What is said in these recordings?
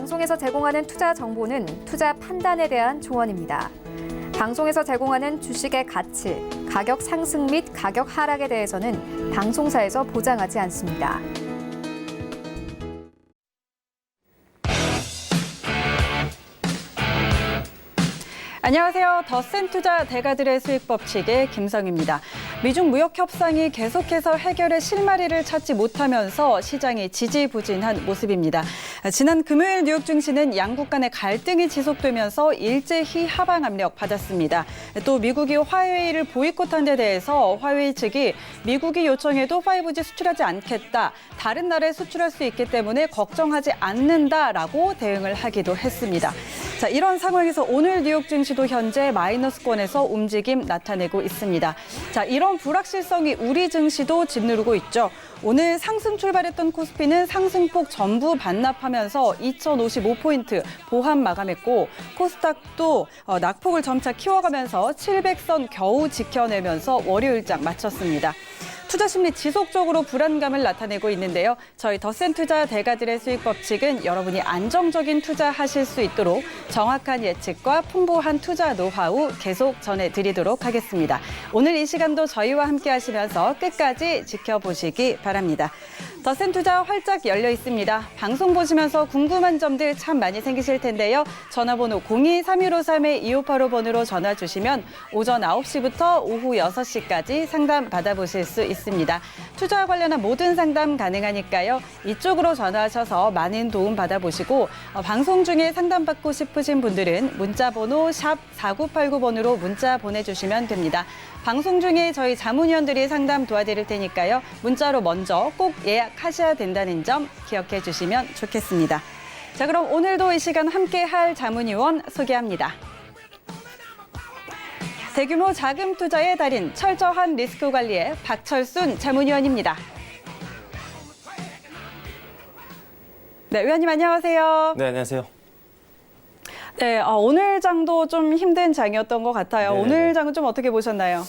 방송에서 제공하는 투자 정보는 투자 판단에 대한 조언입니다. 방송에서 제공하는 주식의 가치, 가격 상승 및 가격 하락에 대해서는 방송사에서 보장하지 않습니다. 안녕하세요. 더센 투자 대가들의 수익 법칙의 김성입니다. 미중 무역 협상이 계속해서 해결의 실마리를 찾지 못하면서 시장이 지지부진한 모습입니다. 지난 금요일 뉴욕 증시는 양국 간의 갈등이 지속되면서 일제히 하방 압력 받았습니다. 또 미국이 화웨이를 보이콧한 데 대해서 화웨이 측이 미국이 요청해도 5G 수출하지 않겠다. 다른 나라에 수출할 수 있기 때문에 걱정하지 않는다라고 대응을 하기도 했습니다. 자, 이런 상황에서 오늘 뉴욕 증시도 현재 마이너스권에서 움직임 나타내고 있습니다. 자, 이런 불확실성이 우리 증시도 짓누르고 있죠. 오늘 상승 출발했던 코스피는 상승폭 전부 반납하면서 2055포인트 보합 마감했고 코스닥도 낙폭을 점차 키워가면서 700선 겨우 지켜내면서 월요일장 마쳤습니다. 투자 심리 지속적으로 불안감을 나타내고 있는데요. 저희 더센 투자 대가들의 수익 법칙은 여러분이 안정적인 투자하실 수 있도록 정확한 예측과 풍부한 투자 노하우 계속 전해드리도록 하겠습니다. 오늘 이 시간도 저희와 함께 하시면서 끝까지 지켜보시기 바랍니다. 더센 투자 활짝 열려 있습니다. 방송 보시면서 궁금한 점들 참 많이 생기실 텐데요. 전화번호 02-3153-2585번으로 전화 주시면 오전 9시부터 오후 6시까지 상담 받아보실 수 있습니다. 투자와 관련한 모든 상담 가능하니까요. 이쪽으로 전화하셔서 많은 도움 받아보시고 방송 중에 상담받고 싶으신 분들은 문자번호 샵 4989번으로 문자 보내주시면 됩니다. 방송 중에 저희 자문위원들이 상담 도와드릴 테니까요. 문자로 먼저 꼭 예약하셔야 된다는 점 기억해 주시면 좋겠습니다. 자, 그럼 오늘도 이 시간 함께할 자문위원 소개합니다. 대규모 자금 투자의 달인, 철저한 리스크 관리의 박철순 자문위원입니다. 네, 위원님 안녕하세요. 네, 안녕하세요. 네, 오늘 장도 좀 힘든 장이었던 것 같아요. 네네. 오늘 장은 좀 어떻게 보셨나요?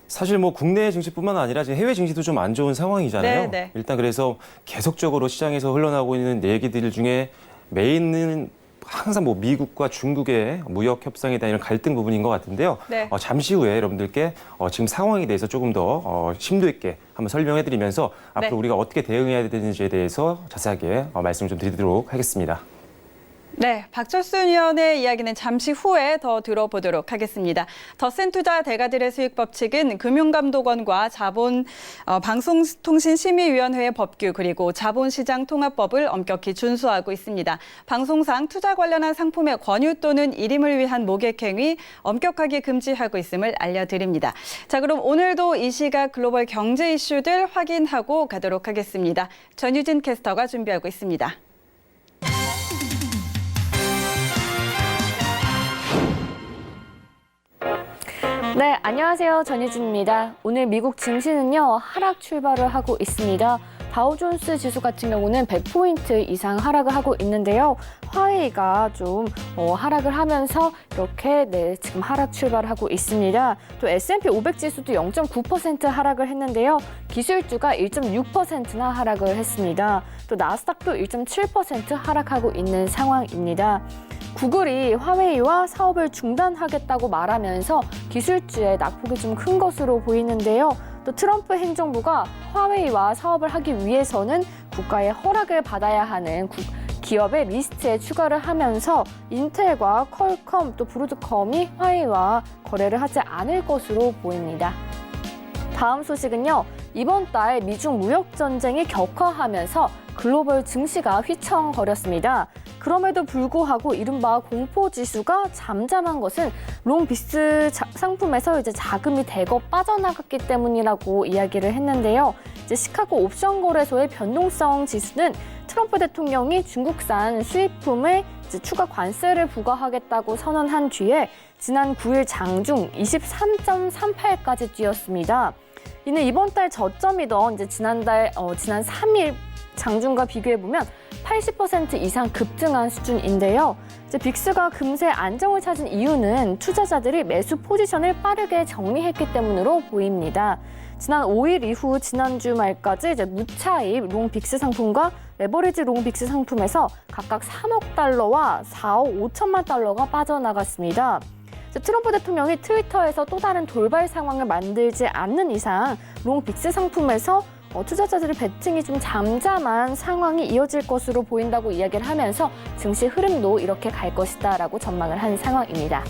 사실 뭐 국내 증시뿐만 아니라 지금 해외 증시도 좀 안 좋은 상황이잖아요. 네네. 일단 그래서 계속적으로 시장에서 흘러나오고 있는 얘기들 중에 메인은 항상 뭐 미국과 중국의 무역 협상에 대한 이런 갈등 부분인 것 같은데요. 네. 잠시 후에 여러분들께 지금 상황에 대해서 조금 더 심도 있게 한번 설명해드리면서 앞으로 네. 우리가 어떻게 대응해야 되는지에 대해서 자세하게 말씀을 좀 드리도록 하겠습니다. 네, 박철순 위원의 이야기는 잠시 후에 더 들어보도록 하겠습니다. 더센 투자 대가들의 수익 법칙은 금융감독원과 방송통신심의위원회의 법규 그리고 자본시장통합법을 엄격히 준수하고 있습니다. 방송상 투자 관련한 상품의 권유 또는 일임을 위한 모객행위 엄격하게 금지하고 있음을 알려드립니다. 자, 그럼 오늘도 이 시각 글로벌 경제 이슈들 확인하고 가도록 하겠습니다. 전유진 캐스터가 준비하고 있습니다. 네, 안녕하세요. 전유진입니다. 오늘 미국 증시는요, 하락 출발을 하고 있습니다. 다우존스 지수 같은 경우는 100포인트 이상 하락을 하고 있는데요. 화웨이가 좀 하락을 하면서 이렇게 지금 하락 출발을 하고 있습니다. 또 S&P 500 지수도 0.9% 하락을 했는데요. 기술주가 1.6%나 하락을 했습니다. 또 나스닥도 1.7% 하락하고 있는 상황입니다. 구글이 화웨이와 사업을 중단하겠다고 말하면서 기술주의 낙폭이 좀 큰 것으로 보이는데요. 또 트럼프 행정부가 화웨이와 사업을 하기 위해서는 국가의 허락을 받아야 하는 기업의 리스트에 추가를 하면서 인텔과 퀄컴 또 브로드컴이 화웨이와 거래를 하지 않을 것으로 보입니다. 다음 소식은요. 이번 달 미중 무역 전쟁이 격화하면서 글로벌 증시가 휘청거렸습니다. 그럼에도 불구하고 이른바 공포지수가 잠잠한 것은 롱비스 상품에서 이제 자금이 대거 빠져나갔기 때문이라고 이야기를 했는데요. 이제 시카고 옵션 거래소의 변동성 지수는 트럼프 대통령이 중국산 수입품에 이제 추가 관세를 부과하겠다고 선언한 뒤에 지난 9일 장중 23.38까지 뛰었습니다. 이는 이번 달 저점이던 이제 지난 3일 장중과 비교해보면 80% 이상 급등한 수준인데요. 이제 빅스가 금세 안정을 찾은 이유는 투자자들이 매수 포지션을 빠르게 정리했기 때문으로 보입니다. 지난 5일 이후 지난주 말까지 이제 무차입 롱빅스 상품과 레버리지 롱빅스 상품에서 각각 3억 달러와 4억 5천만 달러가 빠져나갔습니다. 트럼프 대통령이 트위터에서 또 다른 돌발 상황을 만들지 않는 이상 롱빅스 상품에서 투자자들의 베팅이 좀 잠잠한 상황이 이어질 것으로 보인다고 이야기를 하면서 증시 흐름도 이렇게 갈 것이다라고 전망을 한 상황입니다.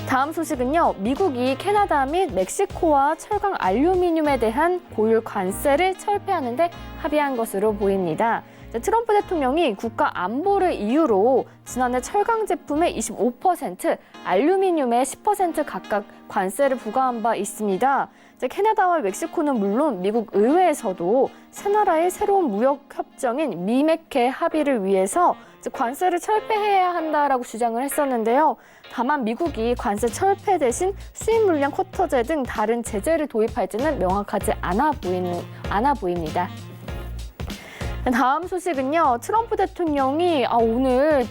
다음 소식은요. 미국이 캐나다 및 멕시코와 철강 알루미늄에 대한 고율 관세를 철폐하는 데 합의한 것으로 보입니다. 트럼프 대통령이 국가 안보를 이유로 지난해 철강 제품에 25%, 알루미늄에 10% 각각 관세를 부과한 바 있습니다. 캐나다와 멕시코는 물론 미국 의회에서도 세 나라의 새로운 무역 협정인 미메케 합의를 위해서 관세를 철폐해야 한다라고 주장을 했었는데요. 다만 미국이 관세 철폐 대신 수입 물량 쿼터제 등 다른 제재를 도입할지는 명확하지 않아 보입니다. 다음 소식은요. 트럼프 대통령이 오늘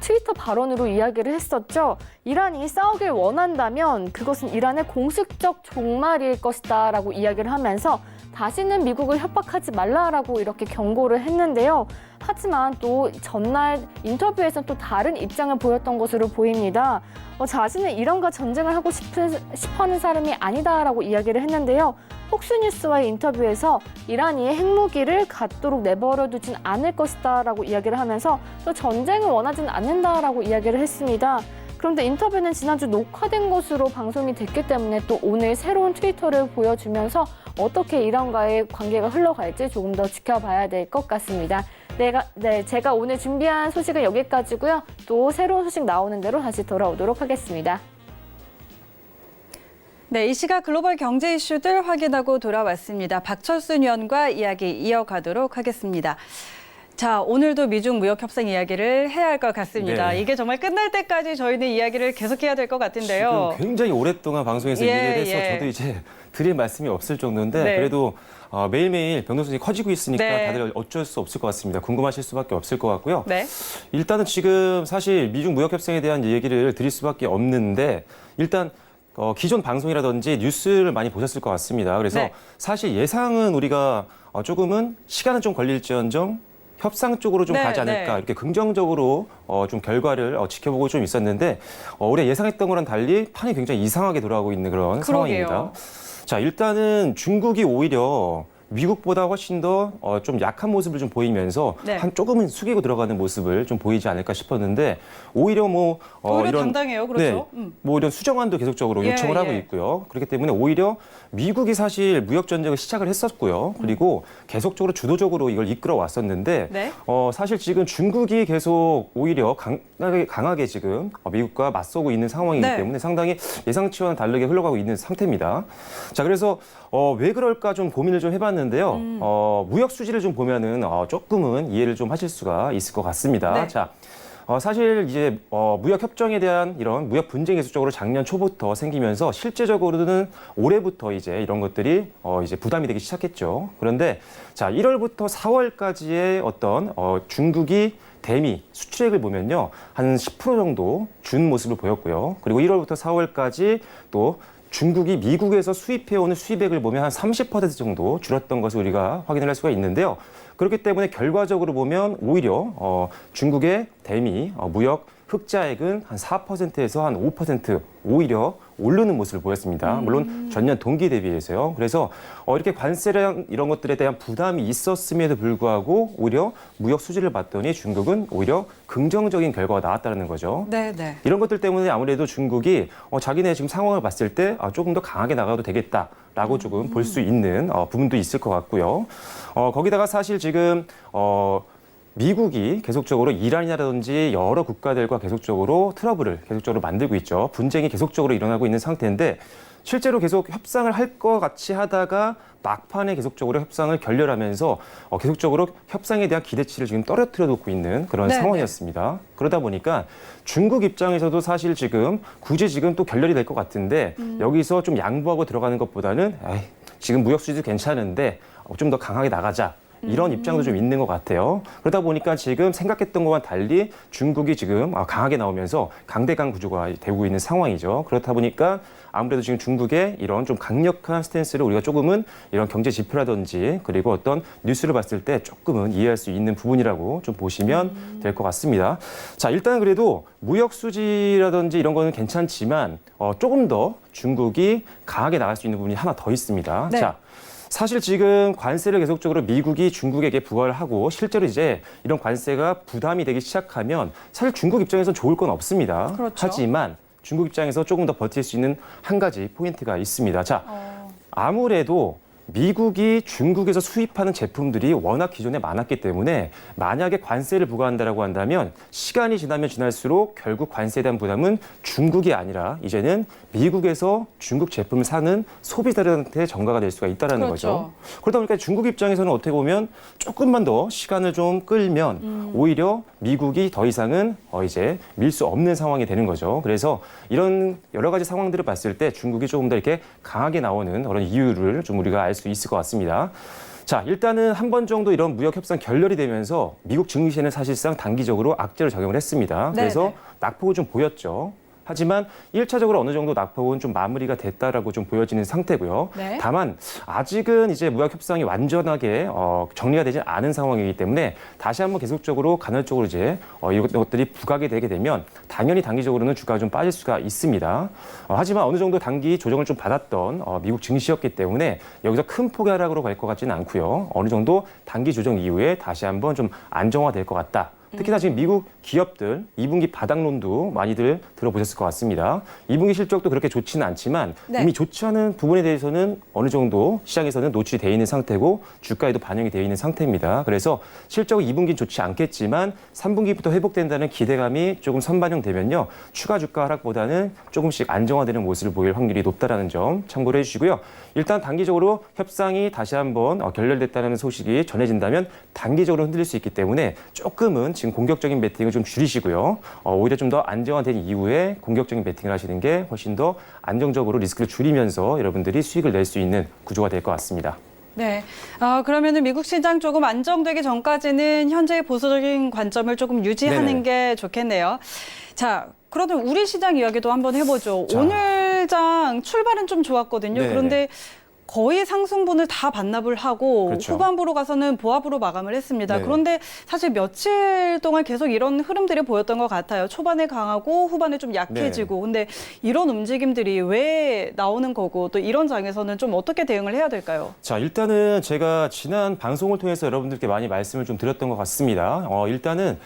트위터 발언으로 이야기를 했었죠. 이란이 싸우길 원한다면 그것은 이란의 공식적 종말일 것이다 라고 이야기를 하면서 다시는 미국을 협박하지 말라라고 이렇게 경고를 했는데요. 하지만 또 전날 인터뷰에서 또 다른 입장을 보였던 것으로 보입니다. 자신은 이란과 전쟁을 하고 싶어하는 사람이 아니다라고 이야기를 했는데요. 폭스뉴스와의 인터뷰에서 이란이 핵무기를 갖도록 내버려두진 않을 것이다라고 이야기를 하면서 또 전쟁을 원하진 않는다라고 이야기를 했습니다. 그런데 인터뷰는 지난주 녹화된 것으로 방송이 됐기 때문에 또 오늘 새로운 트위터를 보여주면서 어떻게 이란과의 관계가 흘러갈지 조금 더 지켜봐야 될 것 같습니다. 제가 오늘 준비한 소식은 여기까지고요. 또 새로운 소식 나오는 대로 다시 돌아오도록 하겠습니다. 네, 이 시각 글로벌 경제 이슈들 확인하고 돌아왔습니다. 박철순 위원과 이야기 이어가도록 하겠습니다. 자, 오늘도 미중 무역 협상 이야기를 해야 할 것 같습니다. 네. 이게 정말 끝날 때까지 저희는 이야기를 계속해야 될 것 같은데요. 지금 굉장히 오랫동안 방송에서 얘기를 해서 저도 이제 드릴 말씀이 없을 정도인데 네. 그래도 매일매일 변동성이 커지고 있으니까 네. 다들 어쩔 수 없을 것 같습니다. 궁금하실 수밖에 없을 것 같고요. 네. 일단은 지금 사실 미중 무역 협상에 대한 얘기를 드릴 수밖에 없는데 일단 기존 방송이라든지 뉴스를 많이 보셨을 것 같습니다. 그래서 네. 사실 예상은 우리가 조금은 시간은 좀 걸릴지언정 협상 쪽으로 좀 네, 가지 않을까 네. 이렇게 긍정적으로 좀 결과를 지켜보고 좀 있었는데 올해 예상했던 거랑 달리 판이 굉장히 이상하게 돌아가고 있는 그런 그러게요. 상황입니다. 자, 일단은 중국이 오히려 미국보다 훨씬 더 좀 약한 모습을 좀 보이면서 네. 한 조금은 숙이고 들어가는 모습을 좀 보이지 않을까 싶었는데 오히려 오히려 이런 당당해요. 그렇죠. 뭐 이런 수정안도 계속적으로 예, 요청을 하고 예. 있고요. 그렇기 때문에 오히려 미국이 사실 무역 전쟁을 시작을 했었고요. 그리고 계속적으로 주도적으로 이걸 이끌어 왔었는데 네. 사실 지금 중국이 계속 오히려 강하게 지금 미국과 맞서고 있는 상황이기 네. 때문에 상당히 예상치와는 다르게 흘러가고 있는 상태입니다. 자, 그래서 왜 그럴까 좀 고민을 좀 해봤는데요. 무역 수지를 좀 보면은 조금은 이해를 좀 하실 수가 있을 것 같습니다. 네. 자. 사실 이제 무역 협정에 대한 이런 무역 분쟁이 계속적으로 작년 초부터 생기면서 실제적으로는 올해부터 이제 이런 것들이 이제 부담이 되기 시작했죠. 그런데 자, 1월부터 4월까지의 어떤 중국이 대미 수출액을 보면요. 한 10% 정도 준 모습을 보였고요. 그리고 1월부터 4월까지 또 중국이 미국에서 수입해오는 수입액을 보면 한 30% 정도 줄었던 것을 우리가 확인을 할 수가 있는데요. 그렇기 때문에 결과적으로 보면 오히려 중국의 대미 무역 흑자액은 한 4%에서 한 5% 오히려 오르는 모습을 보였습니다. 물론 전년 동기 대비해서요. 그래서 이렇게 관세랑 이런 것들에 대한 부담이 있었음에도 불구하고 오히려 무역 수지를 봤더니 중국은 오히려 긍정적인 결과가 나왔다는 거죠. 네, 네. 이런 것들 때문에 아무래도 중국이 자기네 지금 상황을 봤을 때 조금 더 강하게 나가도 되겠다라고 조금 볼 수 있는 부분도 있을 것 같고요. 거기다가 사실 지금 미국이 계속적으로 이란이라든지 여러 국가들과 계속적으로 트러블을 계속적으로 만들고 있죠. 분쟁이 계속적으로 일어나고 있는 상태인데 실제로 계속 협상을 할 것 같이 하다가 막판에 계속적으로 협상을 결렬하면서 계속적으로 협상에 대한 기대치를 지금 떨어뜨려 놓고 있는 그런 네, 상황이었습니다. 그러다 보니까 중국 입장에서도 사실 지금 굳이 지금 또 결렬이 될 것 같은데 여기서 좀 양보하고 들어가는 것보다는 지금 무역 수지도 괜찮은데 좀 더 강하게 나가자. 이런 입장도 좀 있는 것 같아요. 그러다 보니까 지금 생각했던 것과 달리 중국이 지금 강하게 나오면서 강대강 구조가 되고 있는 상황이죠. 그렇다 보니까 아무래도 지금 중국의 이런 좀 강력한 스탠스를 우리가 조금은 이런 경제 지표라든지 그리고 어떤 뉴스를 봤을 때 조금은 이해할 수 있는 부분이라고 좀 보시면 될 것 같습니다. 자, 일단 그래도 무역 수지라든지 이런 거는 괜찮지만 조금 더 중국이 강하게 나갈 수 있는 부분이 하나 더 있습니다. 네. 자, 사실 지금 관세를 계속적으로 미국이 중국에게 부과를 하고 실제로 이제 이런 관세가 부담이 되기 시작하면 사실 중국 입장에서 좋을 건 없습니다. 그렇죠. 하지만 중국 입장에서 조금 더 버틸 수 있는 한 가지 포인트가 있습니다. 자, 아무래도 미국이 중국에서 수입하는 제품들이 워낙 기존에 많았기 때문에 만약에 관세를 부과한다라고 한다면 시간이 지나면 지날수록 결국 관세에 대한 부담은 중국이 아니라 이제는 미국에서 중국 제품을 사는 소비자들한테 전가가 될 수가 있다는 거죠. 그러다 보니까 중국 입장에서는 어떻게 보면 조금만 더 시간을 좀 끌면 오히려 미국이 더 이상은 이제 밀 수 없는 상황이 되는 거죠. 그래서 이런 여러 가지 상황들을 봤을 때 중국이 조금 더 이렇게 강하게 나오는 그런 이유를 좀 우리가 알 수 있을 것 같습니다. 자, 일단은 한 번 정도 이런 무역 협상 결렬이 되면서 미국 증시에는 사실상 단기적으로 악재를 적용을 했습니다. 그래서 낙폭을 좀 보였죠. 하지만 1차적으로 어느 정도 낙폭은 좀 마무리가 됐다라고 좀 보여지는 상태고요. 네. 다만 아직은 이제 무역 협상이 완전하게 정리가 되지 않은 상황이기 때문에 다시 한번 계속적으로 간헐적으로 이제 이런 것들이 부각이 되게 되면 당연히 단기적으로는 주가가 좀 빠질 수가 있습니다. 하지만 어느 정도 단기 조정을 좀 받았던 미국 증시였기 때문에 여기서 큰 폭의 하락으로 갈 것 같지는 않고요. 어느 정도 단기 조정 이후에 다시 한번 좀 안정화될 것 같다. 특히나 지금 미국 기업들 2분기 바닥론도 많이들 들어보셨을 것 같습니다. 2분기 실적도 그렇게 좋지는 않지만 이미 좋지 않은 부분에 대해서는 어느 정도 시장에서는 노출이 되어 있는 상태고 주가에도 반영이 되어 있는 상태입니다. 그래서 실적은 2분기는 좋지 않겠지만 3분기부터 회복된다는 기대감이 조금 선반영되면요. 추가 주가 하락보다는 조금씩 안정화되는 모습을 보일 확률이 높다는 점 참고를 해주시고요. 일단 단기적으로 협상이 다시 한번 결렬됐다는 소식이 전해진다면 단기적으로 흔들릴 수 있기 때문에 조금은 지금 공격적인 베팅을 좀 줄이시고요. 오히려 좀 더 안정화된 이후에 공격적인 베팅을 하시는 게 훨씬 더 안정적으로 리스크를 줄이면서 여러분들이 수익을 낼 수 있는 구조가 될 것 같습니다. 네. 그러면은 미국 시장 조금 안정되기 전까지는 현재의 보수적인 관점을 조금 유지하는 게 좋겠네요. 자, 그러면 우리 시장 이야기도 한번 해보죠. 자. 오늘 장 출발은 좀 좋았거든요. 네네. 그런데 거의 상승분을 다 반납을 하고 그렇죠. 후반부로 가서는 보합으로 마감을 했습니다. 네네. 그런데 사실 며칠 동안 계속 이런 흐름들이 보였던 것 같아요. 초반에 강하고 후반에 좀 약해지고. 근데 이런 움직임들이 왜 나오는 거고 또 이런 장에서는 좀 어떻게 대응을 해야 될까요? 자, 일단은 제가 지난 방송을 통해서 여러분들께 많이 말씀을 좀 드렸던 것 같습니다. 일단은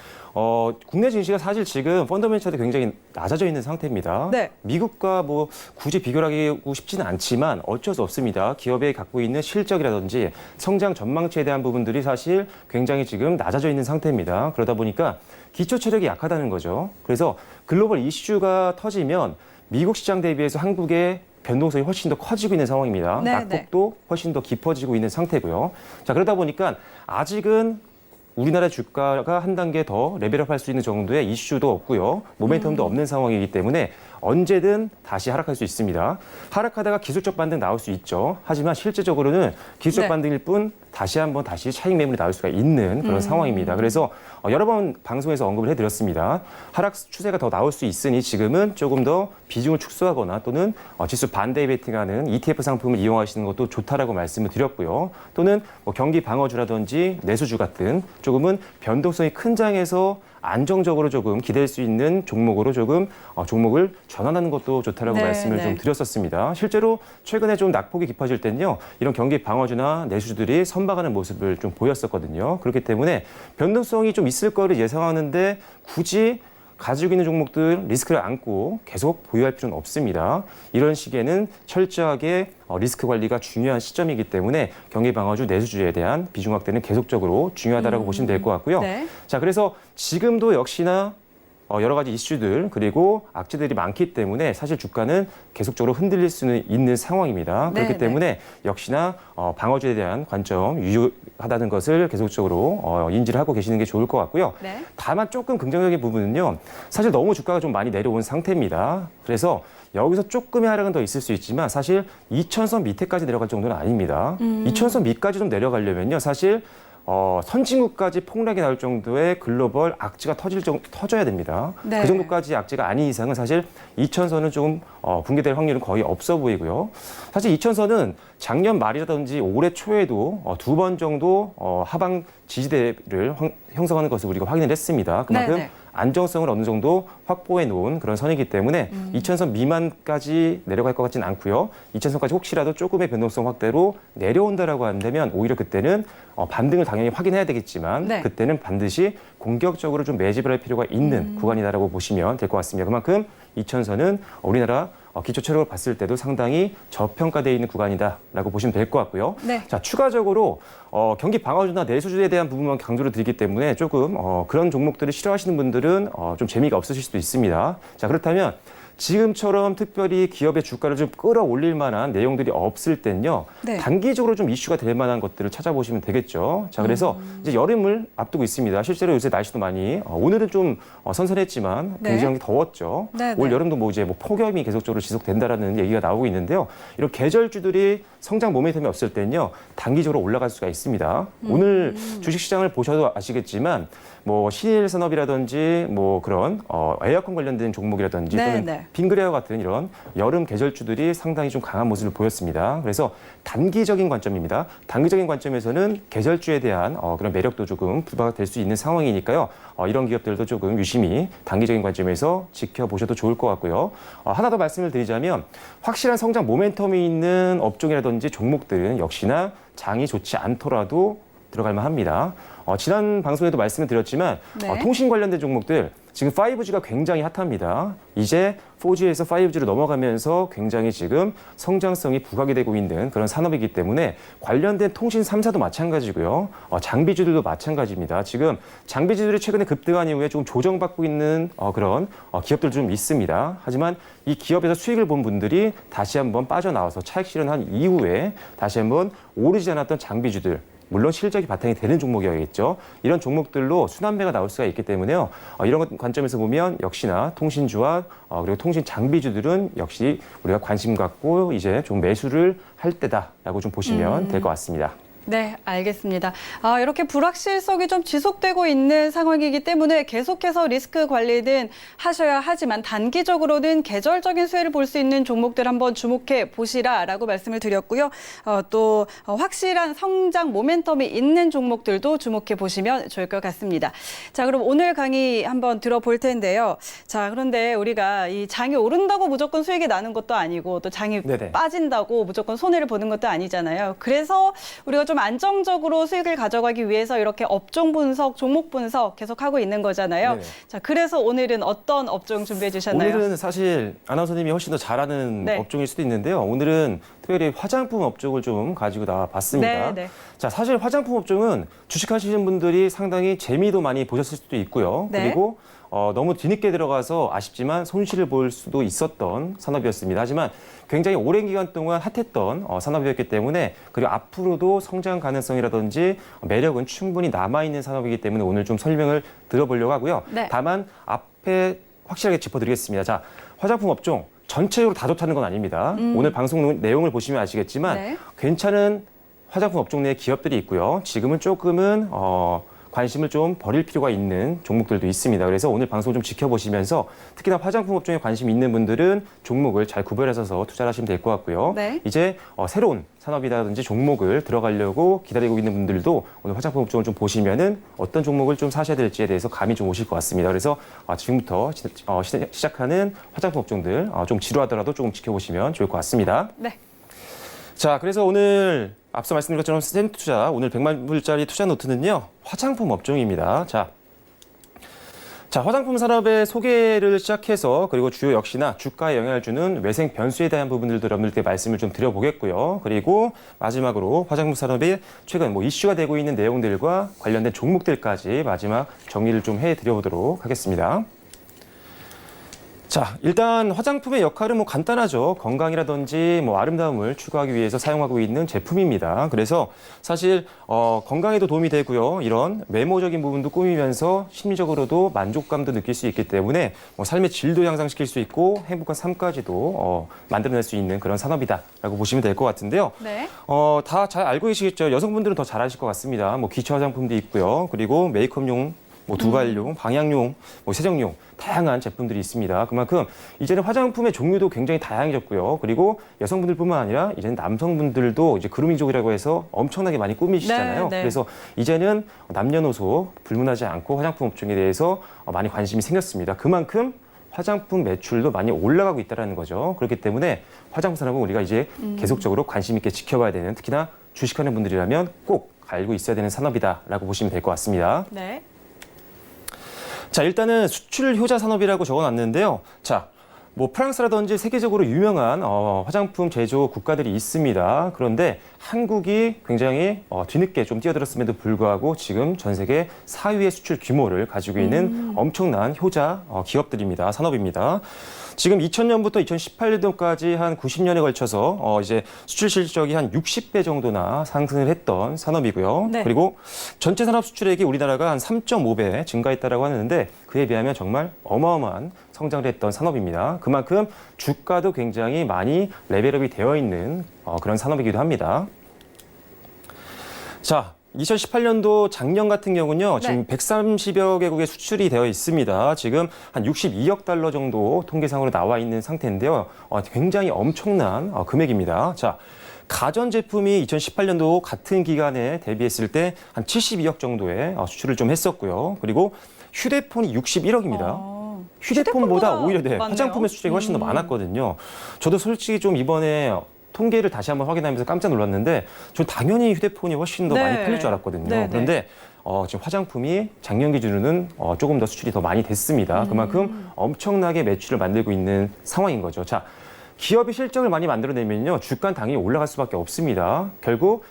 국내 증시가 사실 지금 펀더멘털이 굉장히 낮아져 있는 상태입니다. 네. 미국과 뭐 굳이 비교를 하고 싶지는 않지만 어쩔 수 없습니다. 기업이 갖고 있는 실적이라든지 성장 전망치에 대한 부분들이 사실 굉장히 지금 낮아져 있는 상태입니다. 그러다 보니까 기초 체력이 약하다는 거죠. 그래서 글로벌 이슈가 터지면 미국 시장 대비해서 한국의 변동성이 훨씬 더 커지고 있는 상황입니다. 네, 낙폭도 훨씬 더 깊어지고 있는 상태고요. 자, 그러다 보니까 아직은 우리나라 주가가 한 단계 더 레벨업할 수 있는 정도의 이슈도 없고요. 모멘텀도 없는 상황이기 때문에 언제든 다시 하락할 수 있습니다. 하락하다가 기술적 반등 나올 수 있죠. 하지만 실제적으로는 기술적 반등일 뿐 다시 차익 매물이 나올 수가 있는 그런 상황입니다. 그래서 여러 번 방송에서 언급을 해드렸습니다. 하락 추세가 더 나올 수 있으니 지금은 조금 더 비중을 축소하거나 또는 지수 반대에 베팅하는 ETF 상품을 이용하시는 것도 좋다라고 말씀을 드렸고요. 또는 뭐 경기 방어주라든지 내수주 같은 조금은 변동성이 큰 장에서 안정적으로 조금 기댈 수 있는 종목으로 조금 종목을 전환하는 것도 좋다라고 말씀을 좀 드렸었습니다. 실제로 최근에 좀 낙폭이 깊어질 때는요, 이런 경기 방어주나 내수주들이 선박하는 모습을 좀 보였었거든요. 그렇기 때문에 변동성이 좀 있을 거를 예상하는데 굳이 가지고 있는 종목들 리스크를 안고 계속 보유할 필요는 없습니다. 이런 시기에는 철저하게 리스크 관리가 중요한 시점이기 때문에 경기 방어주 내수주에 대한 비중 확대는 계속적으로 중요하다라고 보시면 될 것 같고요. 네. 자, 그래서 지금도 역시나 여러 가지 이슈들 그리고 악재들이 많기 때문에 사실 주가는 계속적으로 흔들릴 수는 있는 상황입니다. 그렇기 때문에 역시나 방어주에 대한 관점 유효하다는 것을 계속적으로 인지를 하고 계시는 게 좋을 것 같고요. 네. 다만 조금 긍정적인 부분은요. 사실 너무 주가가 좀 많이 내려온 상태입니다. 그래서 여기서 조금의 하락은 더 있을 수 있지만 사실 2000선 밑에까지 내려갈 정도는 아닙니다. 2000선 밑까지 좀 내려가려면요. 사실 선진국까지 폭락이 나올 정도의 글로벌 악재가 터져야 됩니다. 네. 그 정도까지 악재가 아닌 이상은 사실 이천선은 좀 붕괴될 확률은 거의 없어 보이고요. 사실 이천선은 작년 말이라든지 올해 초에도 2번 정도 하방 지지대를 형성하는 것을 우리가 확인을 했습니다. 그만큼 네네. 안정성을 어느 정도 확보해 놓은 그런 선이기 때문에 이천선 미만까지 내려갈 것 같지는 않고요. 이천선까지 혹시라도 조금의 변동성 확대로 내려온다라고 한다면 오히려 그때는 반등을 당연히 확인해야 되겠지만 네. 그때는 반드시 공격적으로 좀 매집을 할 필요가 있는 구간이다라고 보시면 될 것 같습니다. 그만큼 이천선은 우리나라 기초 체력을 봤을 때도 상당히 저평가되어 있는 구간이다라고 보시면 될 것 같고요. 네. 자, 추가적으로 경기 방어주나 내수주에 대한 부분만 강조를 드리기 때문에 조금 그런 종목들을 싫어하시는 분들은 좀 재미가 없으실 수도 있습니다. 자, 그렇다면 지금처럼 특별히 기업의 주가를 좀 끌어올릴 만한 내용들이 없을 땐요. 네. 단기적으로 좀 이슈가 될 만한 것들을 찾아보시면 되겠죠. 자, 그래서 이제 여름을 앞두고 있습니다. 실제로 요새 날씨도 많이 오늘은 좀 선선했지만 네. 굉장히 더웠죠. 네, 올 네. 여름도 뭐 이제 폭염이 계속적으로 지속된다라는 얘기가 나오고 있는데요. 이런 계절주들이 성장 모멘텀이 없을 땐요. 단기적으로 올라갈 수가 있습니다. 오늘 주식시장을 보셔도 아시겠지만 뭐 신일 산업이라든지 뭐 그런 에어컨 관련된 종목이라든지 네, 또는 네. 빙그레와 같은 이런 여름 계절주들이 상당히 좀 강한 모습을 보였습니다. 그래서 단기적인 관점입니다. 단기적인 관점에서는 계절주에 대한 그런 매력도 조금 부각될 수 있는 상황이니까요. 이런 기업들도 조금 유심히 단기적인 관점에서 지켜보셔도 좋을 것 같고요. 하나 더 말씀을 드리자면 확실한 성장 모멘텀이 있는 업종이라든지 종목들은 역시나 장이 좋지 않더라도 들어갈 만합니다. 지난 방송에도 말씀을 드렸지만 네. 통신 관련된 종목들 지금 5G가 굉장히 핫합니다. 이제 4G에서 5G로 넘어가면서 굉장히 지금 성장성이 부각이 되고 있는 그런 산업이기 때문에 관련된 통신 3사도 마찬가지고요. 장비주들도 마찬가지입니다. 지금 장비주들이 최근에 급등한 이후에 조금 조정받고 있는 그런 기업들 좀 있습니다. 하지만 이 기업에서 수익을 본 분들이 다시 한번 빠져나와서 차익 실현한 이후에 다시 한번 오르지 않았던 장비주들 물론 실적이 바탕이 되는 종목이어야겠죠. 이런 종목들로 순환매가 나올 수가 있기 때문에요. 이런 관점에서 보면 역시나 통신주와 그리고 통신 장비주들은 역시 우리가 관심 갖고 이제 좀 매수를 할 때다라고 좀 보시면 될 것 같습니다. 네, 알겠습니다. 이렇게 불확실성이 좀 지속되고 있는 상황이기 때문에 계속해서 리스크 관리는 하셔야 하지만 단기적으로는 계절적인 수혜를 볼 수 있는 종목들 한번 주목해 보시라라고 말씀을 드렸고요. 또 확실한 성장 모멘텀이 있는 종목들도 주목해 보시면 좋을 것 같습니다. 자, 그럼 오늘 강의 한번 들어볼 텐데요. 자, 그런데 우리가 이 장이 오른다고 무조건 수익이 나는 것도 아니고 또 장이 네네. 빠진다고 무조건 손해를 보는 것도 아니잖아요. 그래서 우리가 좀 안정적으로 수익을 가져가기 위해서 이렇게 업종 분석, 종목 분석 계속하고 있는 거잖아요. 네네. 자, 그래서 오늘은 어떤 업종 준비해 주셨나요? 오늘은 사실 아나운서님이 훨씬 더 잘하는 네. 업종일 수도 있는데요. 오늘은 특별히 화장품 업종을 좀 가지고 나와봤습니다. 네, 네. 자, 사실 화장품 업종은 주식하시는 분들이 상당히 재미도 많이 보셨을 수도 있고요. 네. 그리고 너무 뒤늦게 들어가서 아쉽지만 손실을 볼 수도 있었던 산업이었습니다. 하지만 굉장히 오랜 기간 동안 핫했던 산업이었기 때문에 그리고 앞으로도 성장 가능성이라든지 매력은 충분히 남아있는 산업이기 때문에 오늘 좀 설명을 들어보려고 하고요. 네. 다만 앞에 확실하게 짚어드리겠습니다. 자, 화장품 업종 전체적으로 다 좋다는 건 아닙니다. 오늘 방송 내용을 보시면 아시겠지만 네. 괜찮은 화장품 업종 내 기업들이 있고요. 지금은 조금은 관심을 좀 버릴 필요가 있는 종목들도 있습니다. 그래서 오늘 방송 좀 지켜보시면서 특히나 화장품 업종에 관심 있는 분들은 종목을 잘 구별하셔서 투자를 하시면 될 것 같고요. 네. 이제 새로운 산업이라든지 종목을 들어가려고 기다리고 있는 분들도 오늘 화장품 업종을 좀 보시면은 어떤 종목을 좀 사셔야 될지에 대해서 감이 좀 오실 것 같습니다. 그래서 지금부터 시작하는 화장품 업종들 좀 지루하더라도 조금 지켜보시면 좋을 것 같습니다. 네. 자, 그래서 오늘 앞서 말씀드린 것처럼 스탠드 투자, 오늘 100만 불짜리 투자 노트는요, 화장품 업종입니다. 자, 화장품 산업의 소개를 시작해서 그리고 주요 역시나 주가에 영향을 주는 외생 변수에 대한 부분들도 여러분들께 말씀을 좀 드려보겠고요. 그리고 마지막으로 화장품 산업의 최근 이슈가 되고 있는 내용들과 관련된 종목들까지 마지막 정리를 좀 해드려보도록 하겠습니다. 자, 일단 화장품의 역할은 뭐 간단하죠. 건강이라든지 뭐 아름다움을 추구하기 위해서 사용하고 있는 제품입니다. 그래서 사실 건강에도 도움이 되고요. 이런 외모적인 부분도 꾸미면서 심리적으로도 만족감도 느낄 수 있기 때문에 뭐 삶의 질도 향상시킬 수 있고 행복한 삶까지도 만들어낼 수 있는 그런 산업이다라고 보시면 될 것 같은데요. 네. 다 잘 알고 계시겠죠. 여성분들은 더 잘 아실 것 같습니다. 뭐 기초 화장품도 있고요. 그리고 메이크업용 뭐 두발용, 방향용, 뭐 세정용 다양한 제품들이 있습니다. 그만큼 이제는 화장품의 종류도 굉장히 다양해졌고요. 그리고 여성분들뿐만 아니라 이제는 남성분들도 이제 그루밍족이라고 해서 엄청나게 많이 꾸미시잖아요. 네, 네. 그래서 이제는 남녀노소 불문하지 않고 화장품 업종에 대해서 많이 관심이 생겼습니다. 그만큼 화장품 매출도 많이 올라가고 있다는 거죠. 그렇기 때문에 화장품 산업은 우리가 이제 계속적으로 관심 있게 지켜봐야 되는, 특히나 주식하는 분들이라면 꼭 알고 있어야 되는 산업이다라고 보시면 될 것 같습니다. 네. 자, 일단은 수출 효자 산업이라고 적어놨는데요. 자, 뭐 프랑스라든지 세계적으로 유명한 화장품 제조 국가들이 있습니다. 그런데 한국이 굉장히 뒤늦게 좀 뛰어들었음에도 불구하고 지금 전 세계 4위의 수출 규모를 가지고 있는 엄청난 효자 기업들입니다. 산업입니다. 지금 2000년부터 2018년도까지 한 90년에 걸쳐서 이제 수출 실적이 한 60배 정도나 상승을 했던 산업이고요. 네. 그리고 전체 산업 수출액이 우리나라가 한 3.5배 증가했다라고 하는데 그에 비하면 정말 어마어마한 성장을 했던 산업입니다. 그만큼 주가도 굉장히 많이 레벨업이 되어 있는 그런 산업이기도 합니다. 자, 2018년도 작년 같은 경우는요, 지금 130여 개국에 수출이 되어 있습니다. 지금 한 62억 달러 정도 통계상으로 나와 있는 상태인데요. 굉장히 엄청난 금액입니다. 자, 가전제품이 2018년도 같은 기간에 대비했을 때 한 72억 정도의 수출을 좀 했었고요. 그리고 휴대폰이 61억입니다. 휴대폰보다 오히려 많네요. 화장품의 수출이 훨씬 더 많았거든요. 저도 솔직히 좀 이번에 통계를 다시 한번 확인하면서 깜짝 놀랐는데 전 당연히 휴대폰이 훨씬 더 네. 많이 팔릴 줄 알았거든요. 네, 네. 그런데 지금 화장품이 작년 기준으로는 조금 더 수출이 더 많이 됐습니다. 그만큼 엄청나게 매출을 만들고 있는 상황인 거죠. 자, 기업이 실적을 많이 만들어내면요, 주가는 당연히 올라갈 수밖에 없습니다. 결국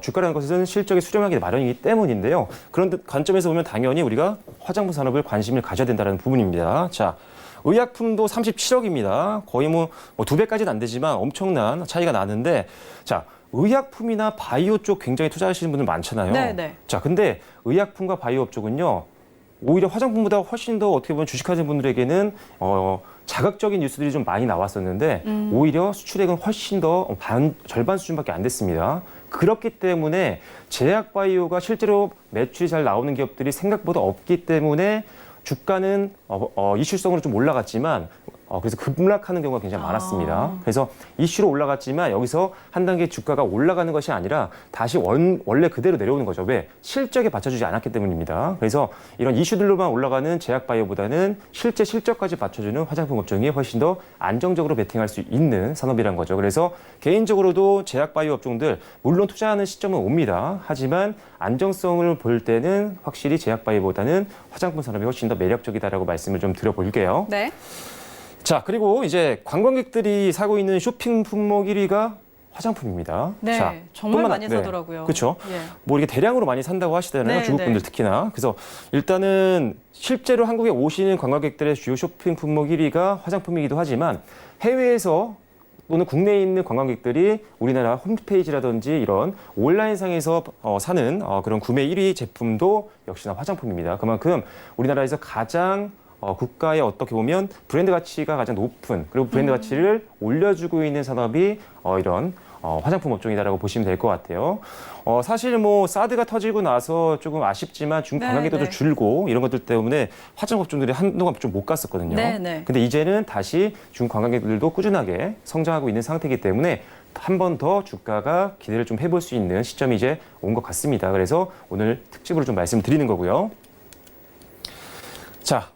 주가라는 것은 실적에 수렴하기 마련이기 때문인데요. 그런 관점에서 보면 당연히 우리가 화장품 산업을 관심을 가져야 된다는 부분입니다. 자, 의약품도 37억입니다. 거의 뭐 2배까지는 안 되지만 엄청난 차이가 나는데, 자, 의약품이나 바이오 쪽 굉장히 투자하시는 분들 많잖아요. 네, 네. 자, 근데 의약품과 바이오 쪽은요, 오히려 화장품보다 훨씬 더 어떻게 보면 주식하시는 분들에게는 자극적인 뉴스들이 좀 많이 나왔었는데 오히려 수출액은 훨씬 더 절반 수준밖에 안 됐습니다. 그렇기 때문에 제약 바이오가 실제로 매출이 잘 나오는 기업들이 생각보다 없기 때문에 주가는 이슈성으로 좀 올라갔지만 그래서 급락하는 경우가 굉장히 많았습니다. 그래서 이슈로 올라갔지만 여기서 한 단계 주가가 올라가는 것이 아니라 다시 원래 그대로 내려오는 거죠. 왜? 실적에 받쳐주지 않았기 때문입니다. 그래서 이런 이슈들로만 올라가는 제약 바이오보다는 실제 실적까지 받쳐주는 화장품 업종이 훨씬 더 안정적으로 베팅할 수 있는 산업이란 거죠. 그래서 개인적으로도 제약 바이오 업종들 물론 투자하는 시점은 옵니다. 하지만 안정성을 볼 때는 확실히 제약 바이오보다는 화장품 산업이 훨씬 더 매력적이다라고 말씀을 좀 드려볼게요. 네. 자, 그리고 이제 관광객들이 사고 있는 쇼핑 품목 1위가 화장품입니다. 네, 자, 정말 많이 사더라고요. 그렇죠. 예. 뭐 이렇게 대량으로 많이 산다고 하시잖아요. 네, 중국 분들 네. 특히나. 그래서 일단은 실제로 한국에 오시는 관광객들의 주요 쇼핑 품목 1위가 화장품이기도 하지만 해외에서 또는 국내에 있는 관광객들이 우리나라 홈페이지라든지 이런 온라인상에서 사는 그런 구매 1위 제품도 역시나 화장품입니다. 그만큼 우리나라에서 가장 국가의 어떻게 보면 브랜드 가치가 가장 높은, 그리고 브랜드 가치를 올려주고 있는 산업이 이런 화장품 업종이다라고 보시면 될 것 같아요. 사실 뭐 사드가 터지고 나서 조금 아쉽지만 중국 관광객들도 네. 줄고 이런 것들 때문에 화장 업종들이 한동안 좀 못 갔었거든요. 네, 네. 근데 이제는 다시 중국 관광객들도 꾸준하게 성장하고 있는 상태이기 때문에 한 번 더 주가가 기대를 좀 해볼 수 있는 시점이 이제 온 것 같습니다. 그래서 오늘 특집으로 좀 말씀을 드리는 거고요. 자,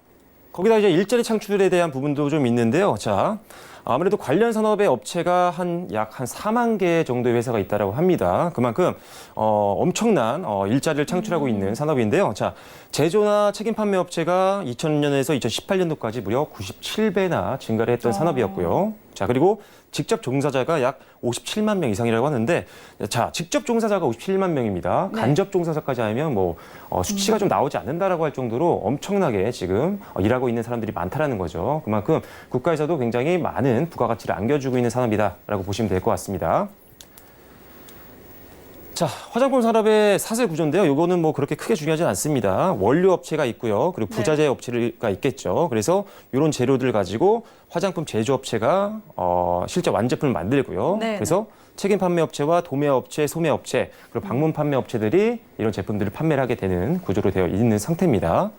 거기다 이제 일자리 창출에 대한 부분도 좀 있는데요. 자, 아무래도 관련 산업의 업체가 약 한 4만 개 정도의 회사가 있다라고 합니다. 그만큼 엄청난 일자리를 창출하고 있는 산업인데요. 자, 제조나 책임 판매 업체가 2000년에서 2018년도까지 무려 97배나 증가를 했던 산업이었고요. 자, 그리고 직접 종사자가 약 57만 명 이상이라고 하는데, 자, 직접 종사자가 57만 명입니다. 네. 간접 종사자까지 하면 뭐 수치가 좀 나오지 않는다라고 할 정도로 엄청나게 지금 일하고 있는 사람들이 많다라는 거죠. 그만큼 국가에서도 굉장히 많은 부가가치를 안겨주고 있는 산업이다라고 보시면 될 것 같습니다. 자, 화장품 산업의 사세 구조인데요. 이거는 뭐 그렇게 크게 중요하지 않습니다. 원료 업체가 있고요. 그리고 부자재 업체가 있겠죠. 그래서 이런 재료들 가지고 화장품 제조업체가 실제 완제품을 만들고요. 네. 그래서 책임 판매업체와 도매업체, 소매업체, 그리고 방문 판매업체들이 이런 제품들을 판매를 하게 되는 구조로 되어 있는 상태입니다.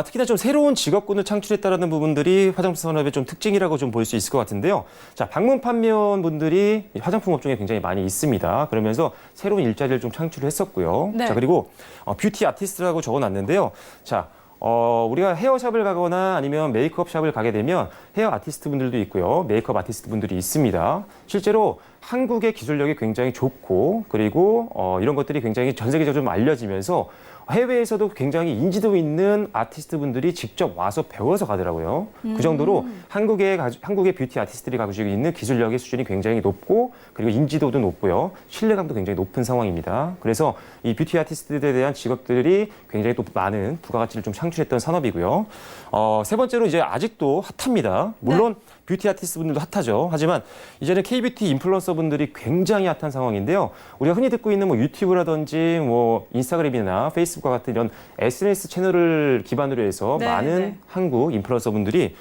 특히나 좀 새로운 직업군을 창출했다라는 부분들이 화장품 산업의 좀 특징이라고 좀 볼 수 있을 것 같은데요. 자, 방문 판매원분들이 화장품 업종에 굉장히 많이 있습니다. 그러면서 새로운 일자리를 좀 창출을 했었고요. 네. 자, 그리고 뷰티 아티스트라고 적어놨는데요. 자, 우리가 헤어샵을 가거나 아니면 메이크업 샵을 가게 되면 헤어 아티스트 분들도 있고요. 메이크업 아티스트 분들이 있습니다. 실제로 한국의 기술력이 굉장히 좋고, 그리고 이런 것들이 굉장히 전 세계적으로 좀 알려지면서 해외에서도 굉장히 인지도 있는 아티스트 분들이 직접 와서 배워서 가더라고요. 그 정도로 한국의 뷰티 아티스트들이 가지고 있는 기술력의 수준이 굉장히 높고, 그리고 인지도도 높고요. 신뢰감도 굉장히 높은 상황입니다. 그래서 이 뷰티 아티스트들에 대한 직업들이 굉장히 또 많은 부가가치를 좀 창출했던 산업이고요. 세 번째로 이제 아직도 핫합니다. 물론 뷰티 아티스트 분들도 핫하죠. 하지만 이제는 K뷰티 인플루언서 분들이 굉장히 핫한 상황인데요. 우리가 흔히 듣고 있는 뭐 유튜브라든지 뭐 인스타그램이나 페이스북과 같은 이런 SNS 채널을 기반으로 해서 네, 많은 네. 한국 인플루언서 분들이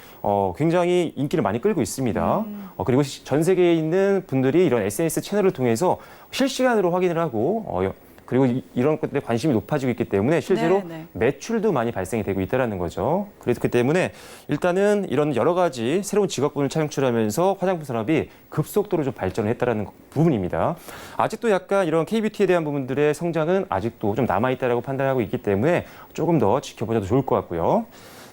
굉장히 인기를 많이 끌고 있습니다. 그리고 전 세계에 있는 분들이 이런 SNS 채널을 통해서 실시간으로 확인을 하고 그리고 이런 것들에 관심이 높아지고 있기 때문에 실제로 네, 네. 매출도 많이 발생이 되고 있다는 거죠. 그렇기 때문에 일단은 이런 여러 가지 새로운 직업군을 창출하면서 화장품 산업이 급속도로 좀 발전을 했다는 부분입니다. 아직도 약간 이런 K뷰티에 대한 부분들의 성장은 아직도 좀 남아있다라고 판단하고 있기 때문에 조금 더 지켜보셔도 좋을 것 같고요.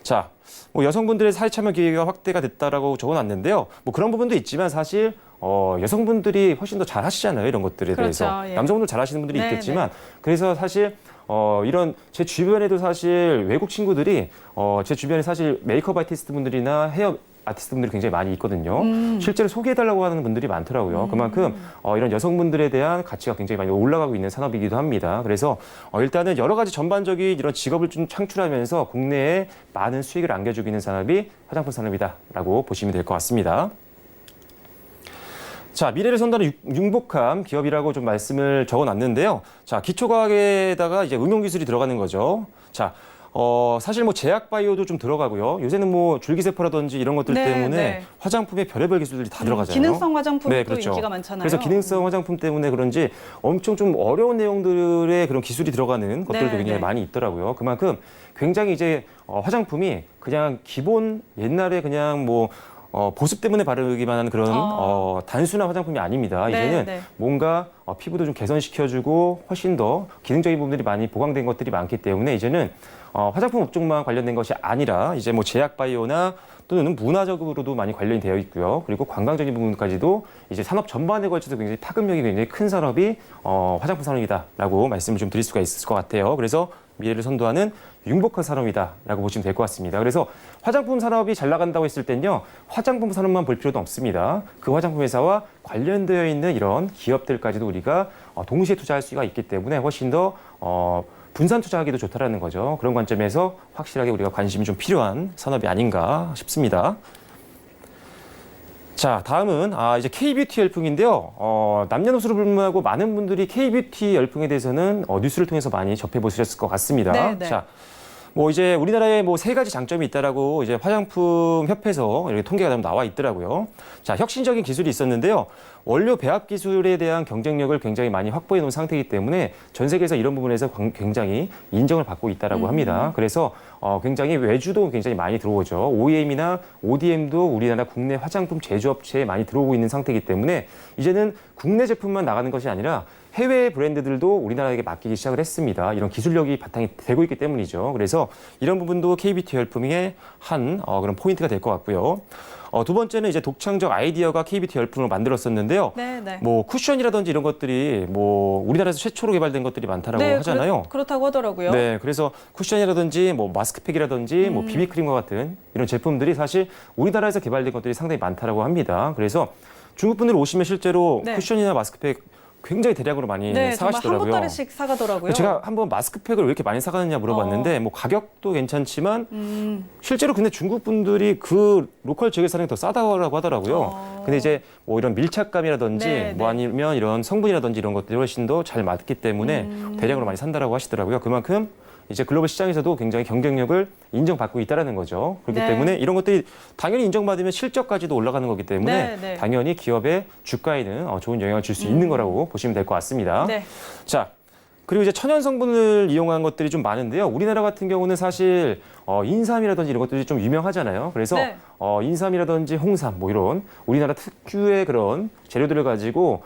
자, 뭐 여성분들의 사회 참여 기회가 확대가 됐다라고 적어놨는데요. 뭐 그런 부분도 있지만 사실 여성분들이 훨씬 더 잘 하시잖아요. 이런 것들에 그렇죠. 대해서. 예. 남성분들 잘 하시는 분들이 네, 있겠지만 그래서 사실 이런 제 주변에도 사실 외국 친구들이 제 주변에 사실 메이크업 아티스트 분들이나 헤어 아티스트 분들이 굉장히 많이 있거든요. 실제로 소개해달라고 하는 분들이 많더라고요. 그만큼 이런 여성분들에 대한 가치가 굉장히 많이 올라가고 있는 산업이기도 합니다. 그래서 일단은 여러 가지 전반적인 이런 직업을 좀 창출하면서 국내에 많은 수익을 안겨주고 있는 산업이 화장품 산업이다라고 보시면 될 것 같습니다. 자, 미래를 선도하는 융복함 기업이라고 좀 말씀을 적어놨는데요. 자, 기초과학에다가 이제 응용기술이 들어가는 거죠. 자, 사실 뭐 제약 바이오도 좀 들어가고요. 요새는 뭐 줄기세포라든지 이런 것들 네, 때문에 네. 화장품에 별의별 기술들이 다 들어가잖아요. 기능성 화장품도 네, 그렇죠. 인기가 많잖아요. 그래서 기능성 화장품 때문에 그런지 엄청 좀 어려운 내용들의 그런 기술이 들어가는 것들도 네, 굉장히 네. 많이 있더라고요. 그만큼 굉장히 이제 화장품이 그냥 기본 옛날에 그냥 뭐 보습 때문에 바르기만 하는 그런 단순한 화장품이 아닙니다. 네, 이제는 네. 뭔가 피부도 좀 개선시켜주고 훨씬 더 기능적인 부분들이 많이 보강된 것들이 많기 때문에 이제는 화장품 업종만 관련된 것이 아니라 이제 뭐 제약 바이오나 또는 문화적으로도 많이 관련이 되어 있고요. 그리고 관광적인 부분까지도 이제 산업 전반에 걸쳐서 굉장히 파급력이 굉장히 큰 산업이 화장품 산업이다라고 말씀을 좀 드릴 수가 있을 것 같아요. 그래서 미래를 선도하는 융복한 산업이다라고 보시면 될 것 같습니다. 그래서 화장품 산업이 잘 나간다고 했을 땐요, 화장품 산업만 볼 필요도 없습니다. 그 화장품 회사와 관련되어 있는 이런 기업들까지도 우리가 동시에 투자할 수가 있기 때문에 훨씬 더 분산 투자하기도 좋다라는 거죠. 그런 관점에서 확실하게 우리가 관심이 좀 필요한 산업이 아닌가 싶습니다. 자, 다음은 이제 K뷰티 열풍인데요. 남녀노소를 불문하고 많은 분들이 K뷰티 열풍에 대해서는 뉴스를 통해서 많이 접해보셨을 것 같습니다. 네, 네. 자, 뭐 이제 우리나라에 뭐 3가지 장점이 있다라고 이제 화장품 협회에서 이렇게 통계가 좀 나와 있더라고요. 자, 혁신적인 기술이 있었는데요. 원료 배합 기술에 대한 경쟁력을 굉장히 많이 확보해 놓은 상태이기 때문에 전 세계에서 이런 부분에서 굉장히 인정을 받고 있다라고 합니다. 그래서 굉장히 외주도 굉장히 많이 들어오죠. OEM이나 ODM도 우리나라 국내 화장품 제조업체에 많이 들어오고 있는 상태이기 때문에 이제는 국내 제품만 나가는 것이 아니라 해외 브랜드들도 우리나라에게 맡기기 시작을 했습니다. 이런 기술력이 바탕이 되고 있기 때문이죠. 그래서 이런 부분도 K뷰티 열풍의 한 그런 포인트가 될 것 같고요. 두 번째는 이제 독창적 아이디어가 K뷰티 열풍을 만들었었는데요. 네, 네. 뭐 쿠션이라든지 이런 것들이 뭐 우리나라에서 최초로 개발된 것들이 많다라고 하잖아요. 그렇다고 하더라고요. 네, 그래서 쿠션이라든지 뭐 마스크팩이라든지 뭐 비비크림과 같은 이런 제품들이 사실 우리나라에서 개발된 것들이 상당히 많다라고 합니다. 그래서 중국 분들 오시면 실제로 네. 쿠션이나 마스크팩 굉장히 대량으로 많이 네, 정말 한 사가시더라고요. 보따리씩 사가더라고요. 제가 한번 마스크팩을 왜 이렇게 많이 사가느냐 물어봤는데 뭐 가격도 괜찮지만 실제로 근데 중국 분들이 그 로컬 지역에서 사는 게 더 싸다고 하더라고요. 근데 이제 뭐 이런 밀착감이라든지 네, 뭐 네. 아니면 이런 성분이라든지 이런 것들이 훨씬 더 잘 맞기 때문에 대량으로 많이 산다라고 하시더라고요. 그만큼 이제 글로벌 시장에서도 굉장히 경쟁력을 인정받고 있다라는 거죠. 그렇기 네. 때문에 이런 것들이 당연히 인정받으면 실적까지도 올라가는 거기 때문에 네, 네. 당연히 기업의 주가에는 좋은 영향을 줄 수 있는 거라고 보시면 될 것 같습니다. 네. 자, 그리고 이제 천연 성분을 이용한 것들이 좀 많은데요. 우리나라 같은 경우는 사실 인삼이라든지 이런 것들이 좀 유명하잖아요. 그래서 네. 인삼이라든지 홍삼 뭐 이런 우리나라 특유의 그런 재료들을 가지고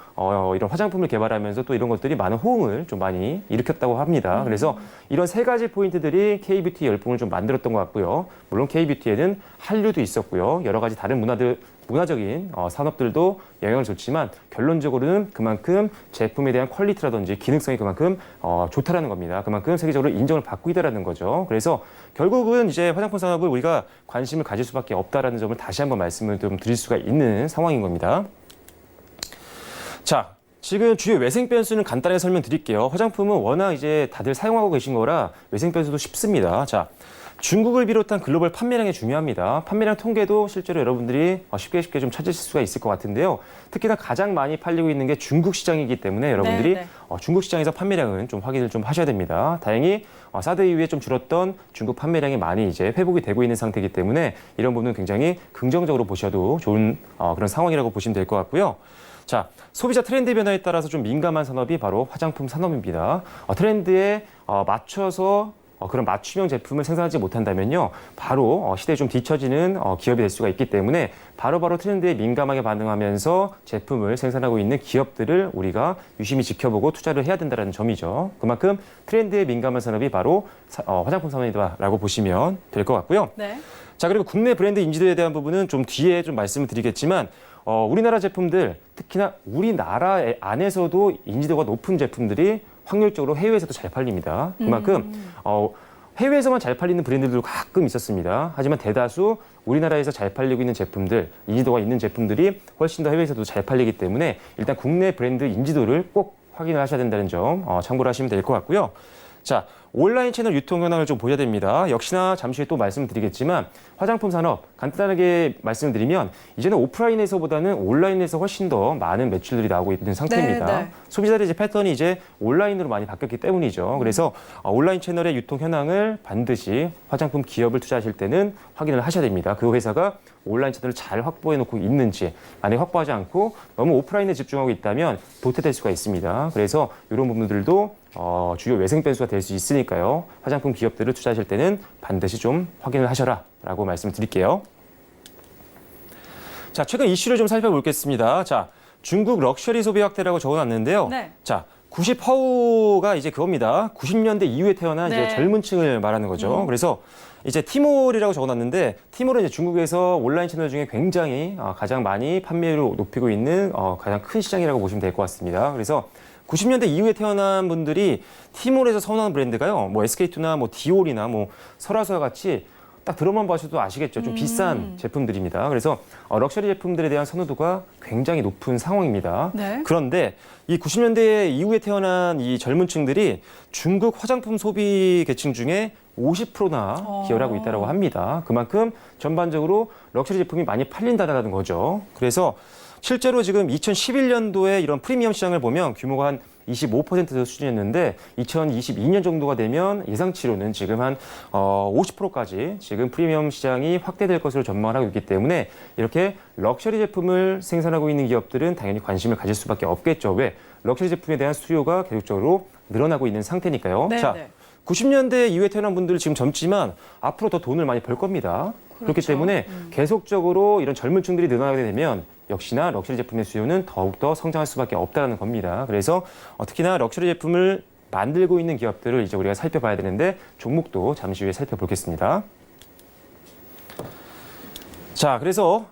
이런 화장품을 개발하면서 또 이런 것들이 많은 호응을 좀 많이 일으켰다고 합니다. 그래서 이런 세 가지 포인트들이 K뷰티 열풍을 좀 만들었던 것 같고요. 물론 K뷰티에는 한류도 있었고요. 여러 가지 다른 문화적인 산업들도 영향을 줬지만 결론적으로는 그만큼 제품에 대한 퀄리티라든지 기능성이 그만큼 좋다라는 겁니다. 그만큼 세계적으로 인정을 받고 있다라는 거죠. 그래서 결국은 이제 화장품 산업을 우리가 관심을 가질 수밖에 없다라는 점을 다시 한번 말씀을 좀 드릴 수가 있는 상황인 겁니다. 자, 지금 주요 외생 변수는 간단하게 설명드릴게요. 화장품은 워낙 이제 다들 사용하고 계신 거라 외생 변수도 쉽습니다. 자, 중국을 비롯한 글로벌 판매량이 중요합니다. 판매량 통계도 실제로 여러분들이 쉽게 좀 찾으실 수가 있을 것 같은데요. 특히나 가장 많이 팔리고 있는 게 중국 시장이기 때문에 여러분들이 네. 중국 시장에서 판매량은 좀 확인을 좀 하셔야 됩니다. 다행히 사드 이후에 좀 줄었던 중국 판매량이 많이 이제 회복이 되고 있는 상태이기 때문에 이런 부분은 굉장히 긍정적으로 보셔도 좋은 그런 상황이라고 보시면 될 것 같고요. 자, 소비자 트렌드 변화에 따라서 좀 민감한 산업이 바로 화장품 산업입니다. 트렌드에 맞춰서 그런 맞춤형 제품을 생산하지 못한다면요, 바로 시대에 좀 뒤처지는 기업이 될 수가 있기 때문에 바로바로 트렌드에 민감하게 반응하면서 제품을 생산하고 있는 기업들을 우리가 유심히 지켜보고 투자를 해야 된다는 점이죠. 그만큼 트렌드에 민감한 산업이 바로 화장품 산업이다라고 보시면 될 것 같고요. 네. 자, 그리고 국내 브랜드 인지도에 대한 부분은 좀 뒤에 좀 말씀을 드리겠지만 우리나라 제품들, 특히나 우리나라 안에서도 인지도가 높은 제품들이 확률적으로 해외에서도 잘 팔립니다. 그만큼 해외에서만 잘 팔리는 브랜드들도 가끔 있었습니다. 하지만 대다수 우리나라에서 잘 팔리고 있는 제품들, 인지도가 있는 제품들이 훨씬 더 해외에서도 잘 팔리기 때문에 일단 국내 브랜드 인지도를 꼭 확인을 하셔야 된다는 점 참고를 하시면 될 것 같고요. 자, 온라인 채널 유통 현황을 좀 보셔야 됩니다. 역시나 잠시 후에 또 말씀드리겠지만 화장품 산업 간단하게 말씀을 드리면 이제는 오프라인에서보다는 온라인에서 훨씬 더 많은 매출들이 나오고 있는 상태입니다. 네, 네. 소비자들의 이제 패턴이 이제 온라인으로 많이 바뀌었기 때문이죠. 그래서 온라인 채널의 유통 현황을 반드시 화장품 기업을 투자하실 때는 확인을 하셔야 됩니다. 그 회사가 온라인 채널을 잘 확보해 놓고 있는지, 만약에 확보하지 않고 너무 오프라인에 집중하고 있다면 도태될 수가 있습니다. 그래서 이런 부분들도 주요 외생 변수가 될 수 있으니까요. 화장품 기업들을 투자하실 때는 반드시 좀 확인을 하셔라라고 말씀드릴게요. 자, 최근 이슈를 좀 살펴보겠습니다. 자, 중국 럭셔리 소비 확대라고 적어놨는데요. 네. 자, 90허우가 이제 그겁니다. 90년대 이후에 태어난 네. 이제 젊은 층을 말하는 거죠. 그래서 이제 티몰이라고 적어놨는데 티몰은 이제 중국에서 온라인 채널 중에 굉장히 가장 많이 판매율을 높이고 있는 가장 큰 시장이라고 보시면 될 것 같습니다. 그래서 90년대 이후에 태어난 분들이 티몰에서 선호하는 브랜드가요, 뭐 SK2나 뭐 디올이나 뭐 설화수와 같이 딱 들어만 봐셔도 아시겠죠. 좀 비싼 제품들입니다. 그래서 럭셔리 제품들에 대한 선호도가 굉장히 높은 상황입니다. 네. 그런데 이 90년대 이후에 태어난 이 젊은 층들이 중국 화장품 소비 계층 중에 50%나 기여를 하고 있다고 합니다. 그만큼 전반적으로 럭셔리 제품이 많이 팔린다는 거죠. 그래서 실제로 지금 2011년도에 이런 프리미엄 시장을 보면 규모가 한 25% 수준이었는데 2022년 정도가 되면 예상치로는 지금 한 50%까지 지금 프리미엄 시장이 확대될 것으로 전망을 하고 있기 때문에 이렇게 럭셔리 제품을 생산하고 있는 기업들은 당연히 관심을 가질 수밖에 없겠죠. 왜? 럭셔리 제품에 대한 수요가 계속적으로 늘어나고 있는 상태니까요. 네, 자, 네. 90년대 이후에 태어난 분들 지금 젊지만 앞으로 더 돈을 많이 벌 겁니다. 그렇기 때문에 계속적으로 이런 젊은 층들이 늘어나게 되면 역시나 럭셔리 제품의 수요는 더욱더 성장할 수밖에 없다는 겁니다. 그래서 특히나 럭셔리 제품을 만들고 있는 기업들을 이제 우리가 살펴봐야 되는데 종목도 잠시 후에 살펴보겠습니다. 자, 그래서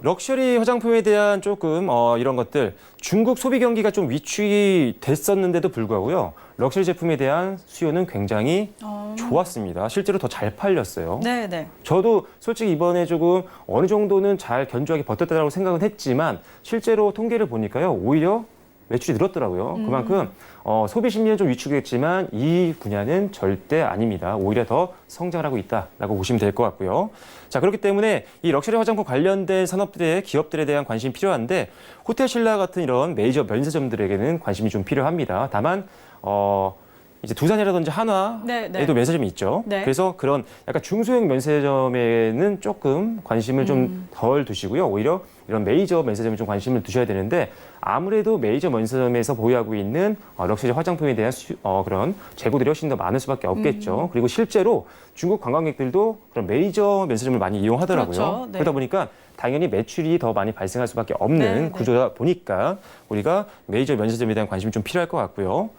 럭셔리 화장품에 대한 조금 이런 것들 중국 소비 경기가 좀 위축이 됐었는데도 불구하고요. 럭셔리 제품에 대한 수요는 굉장히 좋았습니다. 실제로 더 잘 팔렸어요. 네, 네. 저도 솔직히 이번에 조금 어느 정도는 잘 견조하게 버텼다고 생각은 했지만 실제로 통계를 보니까요. 오히려 매출이 늘었더라고요. 그만큼 소비 심리는 좀 위축했지만 이 분야는 절대 아닙니다. 오히려 더 성장을 하고 있다라고 보시면 될 것 같고요. 자, 그렇기 때문에 이 럭셔리 화장품 관련된 산업들의 기업들에 대한 관심이 필요한데 호텔 신라 같은 이런 메이저 면세점들에게는 관심이 좀 필요합니다. 다만 이제 두산이라든지 한화에도 네, 네. 면세점이 있죠. 네. 그래서 그런 약간 중소형 면세점에는 조금 관심을 좀 덜 두시고요. 오히려 이런 메이저 면세점에 좀 관심을 두셔야 되는데 아무래도 메이저 면세점에서 보유하고 있는 럭셔리 화장품에 대한 그런 재고들이 훨씬 더 많을 수밖에 없겠죠. 그리고 실제로 중국 관광객들도 그런 메이저 면세점을 많이 이용하더라고요. 그렇죠. 네. 그러다 보니까 당연히 매출이 더 많이 발생할 수밖에 없는 네, 네. 구조다 보니까 우리가 메이저 면세점에 대한 관심이 좀 필요할 것 같고요.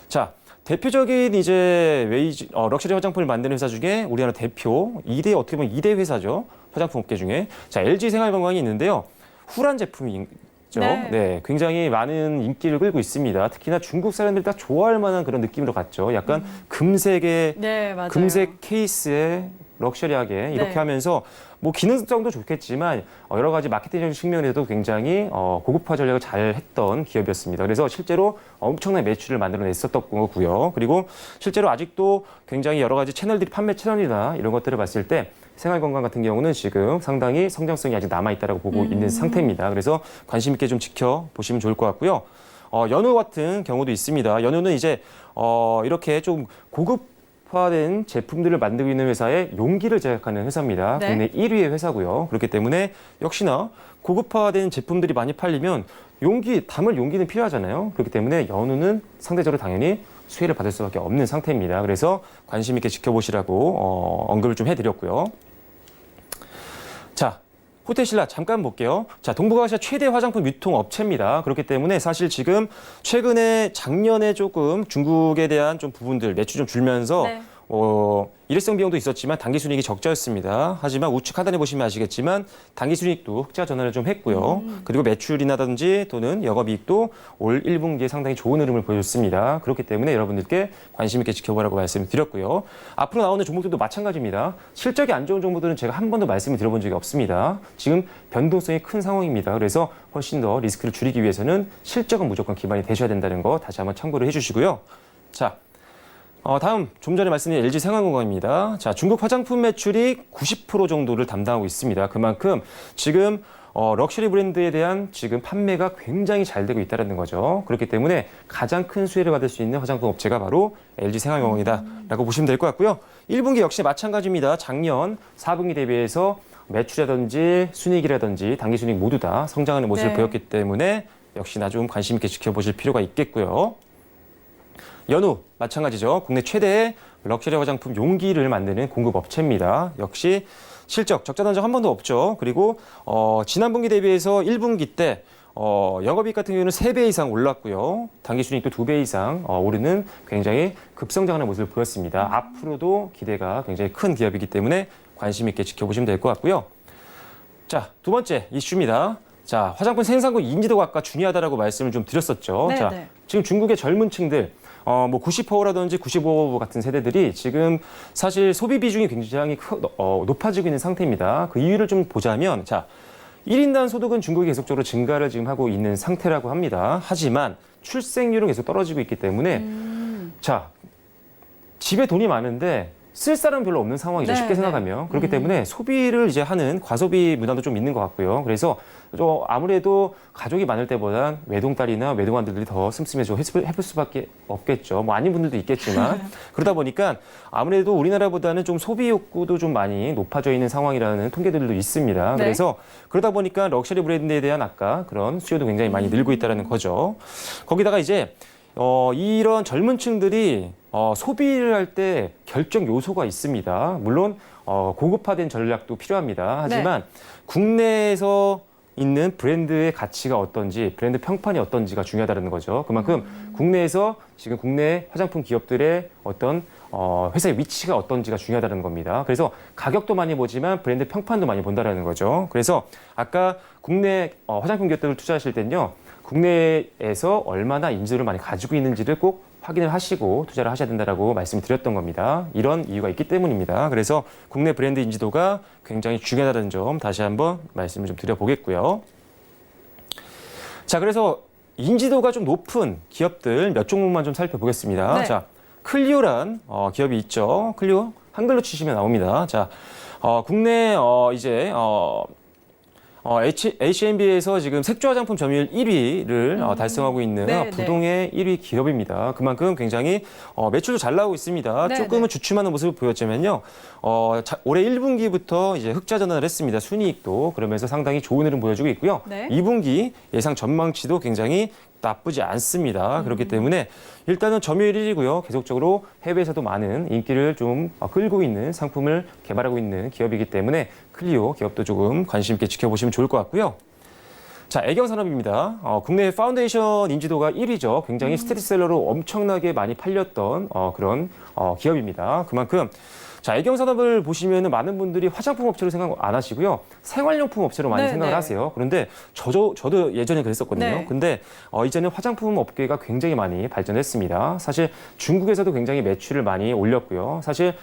자, 대표적인 이제 럭셔리 화장품을 만드는 회사 중에 우리나라 대표 어떻게 보면 2대 회사죠. 화장품 업계 중에. 자, LG 생활건강이 있는데요. 훌한 제품이 있죠. 네. 네, 굉장히 많은 인기를 끌고 있습니다. 특히나 중국 사람들이 딱 좋아할 만한 그런 느낌으로 갔죠. 약간 금색의 네, 맞아요. 금색 케이스에 럭셔리하게 이렇게 네. 하면서 뭐 기능성도 좋겠지만 여러 가지 마케팅적인 측면에도 굉장히 고급화 전략을 잘 했던 기업이었습니다. 그래서 실제로 엄청난 매출을 만들어냈었던 거고요. 그리고 실제로 아직도 굉장히 여러 가지 채널들이 판매 채널이나 이런 것들을 봤을 때 생활건강 같은 경우는 지금 상당히 성장성이 아직 남아있다고 보고 있는 상태입니다. 그래서 관심 있게 좀 지켜보시면 좋을 것 같고요. 연우 같은 경우도 있습니다. 연우는 이제 이렇게 좀 고급화된 제품들을 만들고 있는 회사의 용기를 제작하는 회사입니다. 네. 국내 1위의 회사고요. 그렇기 때문에 역시나 고급화된 제품들이 많이 팔리면 담을 용기는 필요하잖아요. 그렇기 때문에 연우는 상대적으로 당연히 수혜를 받을 수밖에 없는 상태입니다. 그래서 관심 있게 지켜보시라고 언급을 좀 해드렸고요. 자, 호텔 신라 잠깐 볼게요. 자, 동북아시아 최대 화장품 유통 업체입니다. 그렇기 때문에 사실 지금 최근에 작년에 조금 중국에 대한 좀 부분들 매출 좀 줄면서 네. 일회성 비용도 있었지만 당기순이익이 적자였습니다. 하지만 우측 하단에 보시면 아시겠지만 당기순이익도 흑자 전환을 좀 했고요. 그리고 매출이라든지 또는 영업이익도 올 1분기에 상당히 좋은 흐름을 보여줬습니다. 그렇기 때문에 여러분들께 관심 있게 지켜보라고 말씀을 드렸고요. 앞으로 나오는 종목들도 마찬가지입니다. 실적이 안 좋은 종목들은 제가 한 번도 말씀을 드려본 적이 없습니다. 지금 변동성이 큰 상황입니다. 그래서 훨씬 더 리스크를 줄이기 위해서는 실적은 무조건 기반이 되셔야 된다는 거 다시 한번 참고를 해주시고요. 자. 다음 좀 전에 말씀드린 LG 생활건강입니다. 자, 중국 화장품 매출이 90% 정도를 담당하고 있습니다. 그만큼 지금 럭셔리 브랜드에 대한 지금 판매가 굉장히 잘 되고 있다는 거죠. 그렇기 때문에 가장 큰 수혜를 받을 수 있는 화장품 업체가 바로 LG 생활건강이다라고 보시면 될 것 같고요. 1분기 역시 마찬가지입니다. 작년 4분기 대비해서 매출이라든지 순이익이라든지 당기순이익 모두 다 성장하는 모습을 네. 보였기 때문에 역시나 좀 관심 있게 지켜보실 필요가 있겠고요. 연우 마찬가지죠. 국내 최대의 럭셔리 화장품 용기를 만드는 공급 업체입니다. 역시 실적 적자 단정 한 번도 없죠. 그리고 지난 분기 대비해서 1분기 때 영업이익 같은 경우는 3배 이상 올랐고요. 당기순이익도 2배 이상 오르는 굉장히 급성장하는 모습을 보였습니다. 앞으로도 기대가 굉장히 큰 기업이기 때문에 관심 있게 지켜보시면 될 것 같고요. 자, 두 번째 이슈입니다. 자, 화장품 생산국 인지도가 아까 중요하다라고 말씀을 좀 드렸었죠. 네, 자, 네. 지금 중국의 젊은 층들 뭐 90%라든지 95% 같은 세대들이 지금 사실 소비 비중이 굉장히 높아지고 있는 상태입니다. 그 이유를 좀 보자면 자, 1인당 소득은 중국이 계속적으로 증가를 지금 하고 있는 상태라고 합니다. 하지만 출생률은 계속 떨어지고 있기 때문에 자, 집에 돈이 많은데 쓸 사람은 별로 없는 상황이죠. 네, 쉽게 네. 생각하면. 그렇기 때문에 소비를 이제 하는 과소비 문화도 좀 있는 것 같고요. 그래서 아무래도 가족이 많을 때보단 외동딸이나 외동아들들이 더 씀씀해서 해볼 수밖에 없겠죠. 뭐 아닌 분들도 있겠지만. 그러다 보니까 아무래도 우리나라보다는 좀 소비 욕구도 좀 많이 높아져 있는 상황이라는 통계들도 있습니다. 네. 그래서 그러다 보니까 럭셔리 브랜드에 대한 아까 그런 수요도 굉장히 많이 늘고 있다는 거죠. 거기다가 이제 이런 젊은 층들이 소비를 할 때 결정 요소가 있습니다. 물론 고급화된 전략도 필요합니다. 하지만 국내에서 있는 브랜드의 가치가 어떤지, 브랜드 평판이 어떤지가 중요하다는 거죠. 그만큼 국내에서 지금 국내 화장품 기업들의 어떤 회사의 위치가 어떤지가 중요하다는 겁니다. 그래서 가격도 많이 보지만 브랜드 평판도 많이 본다라는 거죠. 그래서 아까 국내 화장품 기업들을 투자하실 때는요, 국내에서 얼마나 인지도를 많이 가지고 있는지를 꼭 확인을 하시고 투자를 하셔야 된다라고 말씀드렸던 겁니다. 이런 이유가 있기 때문입니다. 그래서 국내 브랜드 인지도가 굉장히 중요하다는 점 다시 한번 말씀을 좀 드려보겠고요. 자, 그래서 인지도가 좀 높은 기업들 몇 종목만 좀 살펴보겠습니다. 네. 자, 클리오란 기업이 있죠. 클리오 한글로 치시면 나옵니다. 자, 국내 이제 H&B에서 지금 색조 화장품 점유율 1위를 달성하고 있는 네, 부동의 1위 기업입니다. 그만큼 굉장히 매출도 잘 나오고 있습니다. 네, 조금은 네. 주춤하는 모습을 보였지만요. 올해 1분기부터 이제 흑자 전환을 했습니다. 순이익도 그러면서 상당히 좋은 흐름 보여주고 있고요. 네. 2분기 예상 전망치도 굉장히 나쁘지 않습니다. 그렇기 때문에 일단은 점유율 1위고요. 계속적으로 해외에서도 많은 인기를 좀 끌고 있는 상품을 개발하고 있는 기업이기 때문에 클리오 기업도 조금 관심 있게 지켜보시면 좋을 것 같고요. 자, 애경산업입니다. 국내 파운데이션 인지도가 1위죠. 굉장히 스테디셀러로 엄청나게 많이 팔렸던 그런 기업입니다. 그만큼 자, 애경산업을 보시면 많은 분들이 화장품 업체로 생각 안 하시고요. 생활용품 업체로 많이 네, 생각을 네. 하세요. 그런데 저도 예전에 그랬었거든요. 네. 근데 이제는 화장품 업계가 굉장히 많이 발전했습니다. 사실 중국에서도 굉장히 매출을 많이 올렸고요. 사실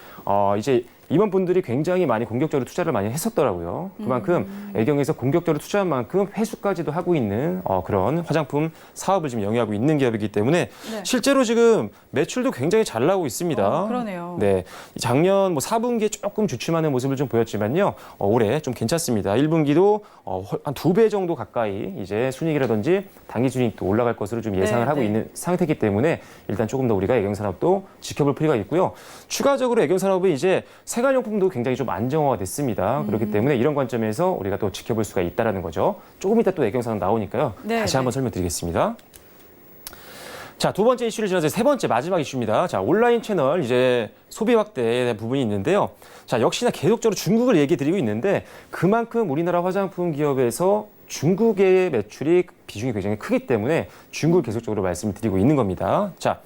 이제 임원분들이 굉장히 많이 공격적으로 투자를 많이 했었더라고요. 그만큼 애경에서 공격적으로 투자한 만큼 회수까지도 하고 있는 그런 화장품 사업을 지금 영위하고 있는 기업이기 때문에 네. 실제로 지금 매출도 굉장히 잘 나오고 있습니다. 그러네요. 네, 작년 4분기에 조금 주춤하는 모습을 좀 보였지만요. 올해 좀 괜찮습니다. 1분기도 한 2배 정도 가까이 이제 순이익이라든지 당기순이익도 올라갈 것으로 좀 예상을 네, 하고 네. 있는 상태이기 때문에 일단 조금 더 우리가 애경산업도 지켜볼 필요가 있고요. 추가적으로 애경산업은 이제 생활용품도 굉장히 좀 안정화가 됐습니다. 그렇기 때문에 이런 관점에서 우리가 또 지켜볼 수가 있다는 거죠. 조금 이따 또 애경산업 나오니까요. 네, 다시 네. 한번 설명드리겠습니다. 자, 두 번째 이슈를 지나서 세 번째 마지막 이슈입니다. 자, 온라인 채널 이제 소비 확대에 대한 부분이 있는데요. 자, 역시나 계속적으로 중국을 얘기 드리고 있는데 그만큼 우리나라 화장품 기업에서 중국의 매출이 비중이 굉장히 크기 때문에 중국을 계속적으로 말씀드리고 있는 겁니다. 자,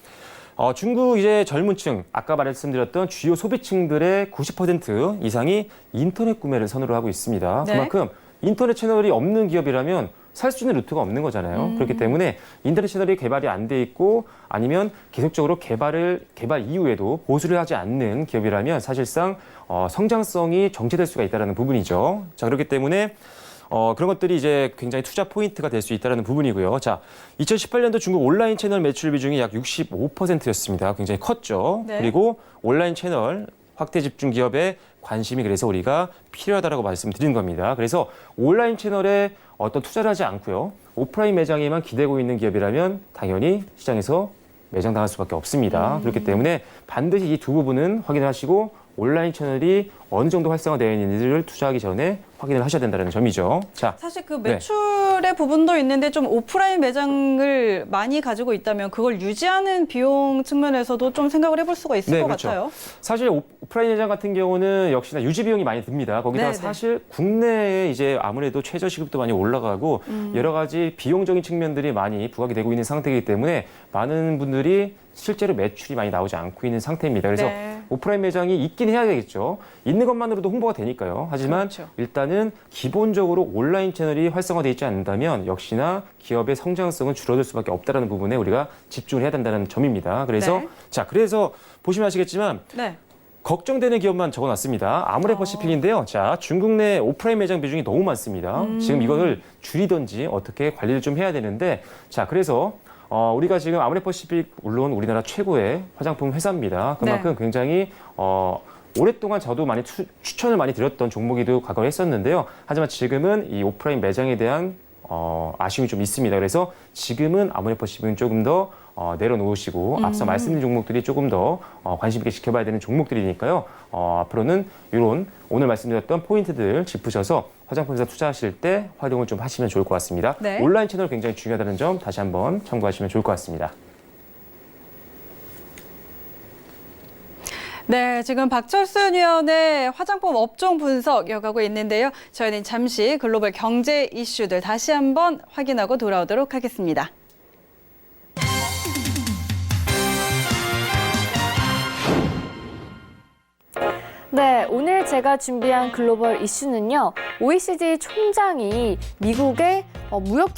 중국 이제 젊은 층, 아까 말씀드렸던 주요 소비층들의 90% 이상이 인터넷 구매를 선호를 하고 있습니다. 네. 그만큼 인터넷 채널이 없는 기업이라면 살 수 있는 루트가 없는 거잖아요. 그렇기 때문에 인터넷 채널이 개발이 안 돼 있고 아니면 계속적으로 개발 이후에도 보수를 하지 않는 기업이라면 사실상 성장성이 정체될 수가 있다는 부분이죠. 자, 그렇기 때문에 그런 것들이 이제 굉장히 투자 포인트가 될 수 있다는 부분이고요. 자, 2018년도 중국 온라인 채널 매출 비중이 약 65%였습니다. 굉장히 컸죠. 네. 그리고 온라인 채널 확대 집중 기업의 관심이 그래서 우리가 필요하다라고 말씀드린 겁니다. 그래서 온라인 채널에 어떤 투자를 하지 않고요. 오프라인 매장에만 기대고 있는 기업이라면 당연히 시장에서 매장당할 수밖에 없습니다. 그렇기 때문에 반드시 이 두 부분은 확인을 하시고 온라인 채널이 어느 정도 활성화되어 있는지를 투자하기 전에 확인을 하셔야 된다는 점이죠. 자, 사실 그 네. 매출의 부분도 있는데 좀 오프라인 매장을 많이 가지고 있다면 그걸 유지하는 비용 측면에서도 좀 생각을 해볼 수가 있을 네, 것 그렇죠. 같아요. 사실 오프라인 매장 같은 경우는 역시나 유지 비용이 많이 듭니다. 거기다가 네, 네. 사실 국내에 이제 아무래도 최저 시급도 많이 올라가고 여러 가지 비용적인 측면들이 많이 부각이 되고 있는 상태이기 때문에 많은 분들이 실제로 매출이 많이 나오지 않고 있는 상태입니다. 그래서 네. 오프라인 매장이 있긴 해야 되겠죠. 있는 것만으로도 홍보가 되니까요. 하지만 그렇죠. 일단은 기본적으로 온라인 채널이 활성화되어 있지 않는다면 역시나 기업의 성장성은 줄어들 수밖에 없다는 부분에 우리가 집중을 해야 된다는 점입니다. 그래서 네. 자, 그래서 보시면 아시겠지만 네. 걱정되는 기업만 적어놨습니다. 아모레퍼시픽인데요. 자, 중국 내 오프라인 매장 비중이 너무 많습니다. 지금 이거를 줄이든지 어떻게 관리를 좀 해야 되는데 자, 그래서 우리가 지금 아모레퍼시픽 물론 우리나라 최고의 화장품 회사입니다. 그만큼 굉장히 오랫동안 저도 많이 추천을 많이 드렸던 종목이도 과거에 했었는데요. 하지만 지금은 이 오프라인 매장에 대한 아쉬움이 좀 있습니다. 그래서 지금은 아모레퍼시픽은 조금 더 내려놓으시고 앞서 말씀드린 종목들이 조금 더 관심 있게 지켜봐야 되는 종목들이니까요. 앞으로는 이런 오늘 말씀드렸던 포인트들 짚으셔서 화장품 회사 투자하실 때 활용을 좀 하시면 좋을 것 같습니다. 네. 온라인 채널 굉장히 중요하다는 점 다시 한번 참고하시면 좋을 것 같습니다. 네, 지금 박철순 의원의 화장품 업종 분석 이어가고 있는데요. 저희는 잠시 글로벌 경제 이슈들 다시 한번 확인하고 돌아오도록 하겠습니다. 네, 오늘 제가 준비한 글로벌 이슈는요. OECD 총장이 미국의 무역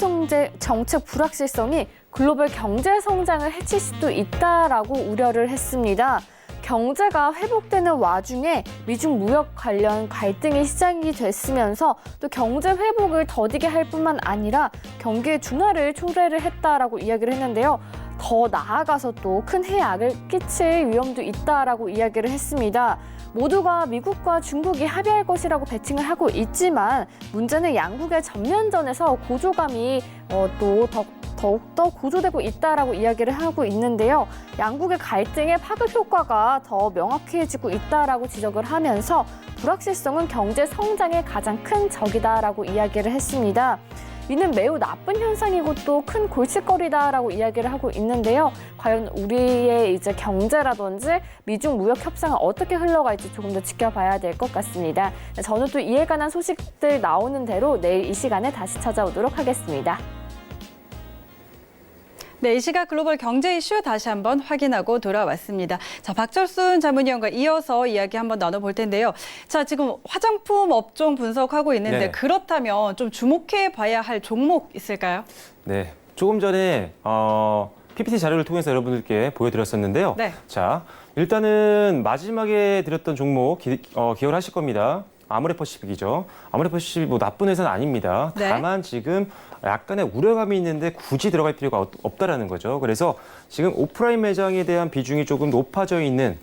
정책 불확실성이 글로벌 경제 성장을 해칠 수도 있다라고 우려를 했습니다. 경제가 회복되는 와중에 미중 무역 관련 갈등이 시작이 됐으면서 또 경제 회복을 더디게 할 뿐만 아니라 경기의 둔화를 초래를 했다라고 이야기를 했는데요. 더 나아가서 또 큰 해악을 끼칠 위험도 있다라고 이야기를 했습니다. 모두가 미국과 중국이 합의할 것이라고 배팅을 하고 있지만 문제는 양국의 전면전에서 고조감이 더욱더 고조되고 있다라고 이야기를 하고 있는데요. 양국의 갈등의 파급 효과가 더 명확해지고 있다라고 지적을 하면서 불확실성은 경제 성장의 가장 큰 적이다라고 이야기를 했습니다. 이는 매우 나쁜 현상이고 또 큰 골칫거리다라고 이야기를 하고 있는데요. 과연 우리의 이제 경제라든지 미중 무역 협상은 어떻게 흘러갈지 조금 더 지켜봐야 될 것 같습니다. 저는 또 이에 관한 소식들 나오는 대로 내일 이 시간에 다시 찾아오도록 하겠습니다. 네, 이 시각 글로벌 경제 이슈 다시 한번 확인하고 돌아왔습니다. 자, 박철순 자문위원과 이어서 이야기 한번 나눠볼 텐데요. 자, 지금 화장품 업종 분석하고 있는데 네. 그렇다면 좀 주목해 봐야 할 종목 있을까요? 네, 조금 전에 PPT 자료를 통해서 여러분들께 보여드렸었는데요. 네. 자, 일단은 마지막에 드렸던 종목 기억을 하실 겁니다. 아모레퍼시픽이죠. 아모레퍼시픽이 뭐 나쁜 회사는 아닙니다. 네. 다만 지금 약간의 우려감이 있는데 굳이 들어갈 필요가 없다라는 거죠. 그래서 지금 오프라인 매장에 대한 비중이 조금 높아져 있는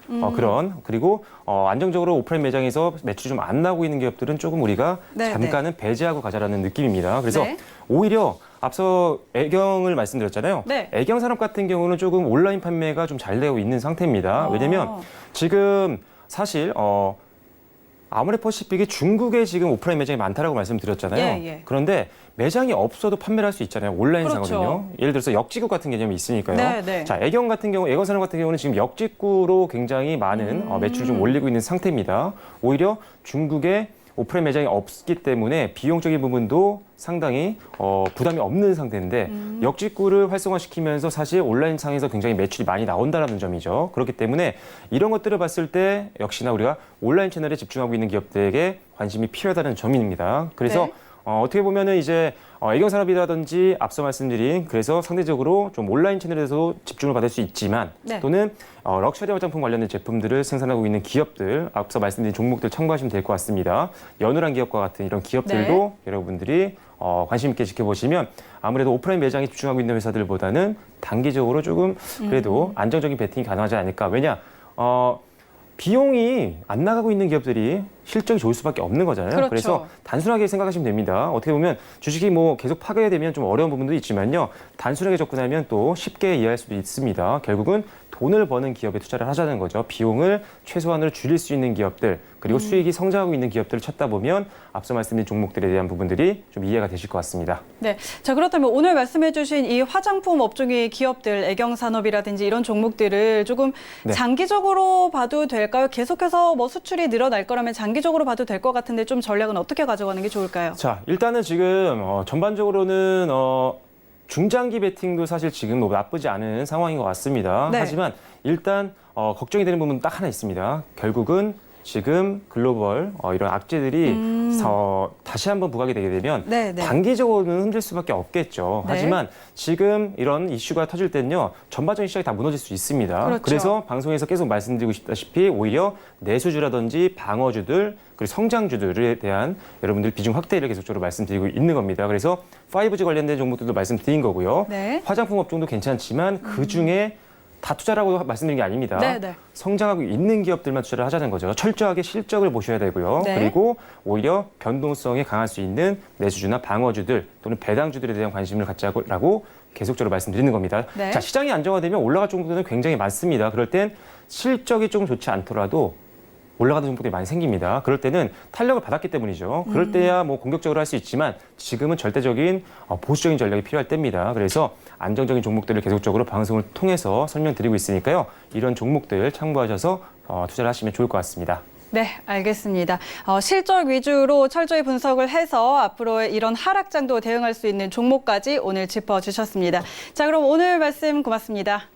그리고 안정적으로 오프라인 매장에서 매출이 좀 안 나고 있는 기업들은 조금 우리가 네, 잠깐은 배제하고 가자라는 느낌입니다. 그래서 네. 오히려 앞서 애경을 말씀드렸잖아요. 네. 애경 산업 같은 경우는 조금 온라인 판매가 좀 잘 되고 있는 상태입니다. 왜냐면 지금 사실 아모레퍼시픽이 중국에 지금 오프라인 매장이 많다라고 말씀드렸잖아요. 예, 예. 그런데 매장이 없어도 판매를 할 수 있잖아요. 온라인상으로는요. 그렇죠. 예를 들어서 역직구 같은 개념이 있으니까요. 네, 네. 자, 애경 산업 같은 경우는 지금 역직구로 굉장히 많은 매출을 좀 올리고 있는 상태입니다. 오히려 중국에 오프라인 매장이 없기 때문에 비용적인 부분도 상당히 부담이 없는 상태인데 역직구를 활성화시키면서 사실 온라인상에서 굉장히 매출이 많이 나온다는 점이죠. 그렇기 때문에 이런 것들을 봤을 때 역시나 우리가 온라인 채널에 집중하고 있는 기업들에게 관심이 필요하다는 점입니다. 그래서 네. 어떻게 보면은 이제 애경 산업이라든지 앞서 말씀드린 그래서 상대적으로 좀 온라인 채널에서 집중을 받을 수 있지만 네. 또는 럭셔리 화장품 관련된 제품들을 생산하고 있는 기업들 앞서 말씀드린 종목들 참고하시면 될 것 같습니다. 연우란 기업과 같은 이런 기업들도 네. 여러분들이 관심 있게 지켜보시면 아무래도 오프라인 매장에 집중하고 있는 회사들보다는 단기적으로 조금 그래도 안정적인 베팅이 가능하지 않을까. 왜냐 비용이 안 나가고 있는 기업들이 실적이 좋을 수밖에 없는 거잖아요. 그렇죠. 그래서 단순하게 생각하시면 됩니다. 어떻게 보면 주식이 뭐 계속 파괴되면 좀 어려운 부분도 있지만요. 단순하게 접근하면 또 쉽게 이해할 수도 있습니다. 결국은 돈을 버는 기업에 투자를 하자는 거죠. 비용을 최소한으로 줄일 수 있는 기업들, 그리고 수익이 성장하고 있는 기업들을 찾다 보면 앞서 말씀드린 종목들에 대한 부분들이 좀 이해가 되실 것 같습니다. 네. 자, 그렇다면 오늘 말씀해 주신 이 화장품 업종의 기업들, 애경산업이라든지 이런 종목들을 조금 네. 장기적으로 봐도 될까요? 계속해서 뭐 수출이 늘어날 거라면 장기적으로 봐도 될 것 같은데 좀 전략은 어떻게 가져가는 게 좋을까요? 자, 일단은 지금 전반적으로는 중장기 베팅도 사실 지금 뭐 나쁘지 않은 상황인 것 같습니다. 네. 하지만 일단 걱정이 되는 부분은 딱 하나 있습니다. 결국은 지금 글로벌 이런 악재들이 다시 한번 부각이 되게 되면 네, 네. 단기적으로는 흔들 수밖에 없겠죠. 네. 하지만 지금 이런 이슈가 터질 때는요. 전반적인 시장이 다 무너질 수 있습니다. 그렇죠. 그래서 방송에서 계속 말씀드리고 싶다시피 오히려 내수주라든지 방어주들 그리고 성장주들에 대한 여러분들 비중 확대를 계속적으로 말씀드리고 있는 겁니다. 그래서 5G 관련된 종목들도 말씀드린 거고요. 네. 화장품 업종도 괜찮지만 그중에 다 투자라고 말씀드린 게 아닙니다. 네, 네. 성장하고 있는 기업들만 투자를 하자는 거죠. 철저하게 실적을 보셔야 되고요. 네. 그리고 오히려 변동성이 강할 수 있는 내수주나 방어주들 또는 배당주들에 대한 관심을 갖자고 계속적으로 말씀드리는 겁니다. 네. 자, 시장이 안정화되면 올라갈 종목들은 굉장히 많습니다. 그럴 땐 실적이 조금 좋지 않더라도 올라가는 종목들이 많이 생깁니다. 그럴 때는 탄력을 받았기 때문이죠. 그럴 때야 뭐 공격적으로 할 수 있지만 지금은 절대적인 보수적인 전략이 필요할 때입니다. 그래서 안정적인 종목들을 계속적으로 방송을 통해서 설명드리고 있으니까요. 이런 종목들 참고하셔서 투자를 하시면 좋을 것 같습니다. 네, 알겠습니다. 실적 위주로 철저히 분석을 해서 앞으로의 이런 하락장도 대응할 수 있는 종목까지 오늘 짚어주셨습니다. 자, 그럼 오늘 말씀 고맙습니다.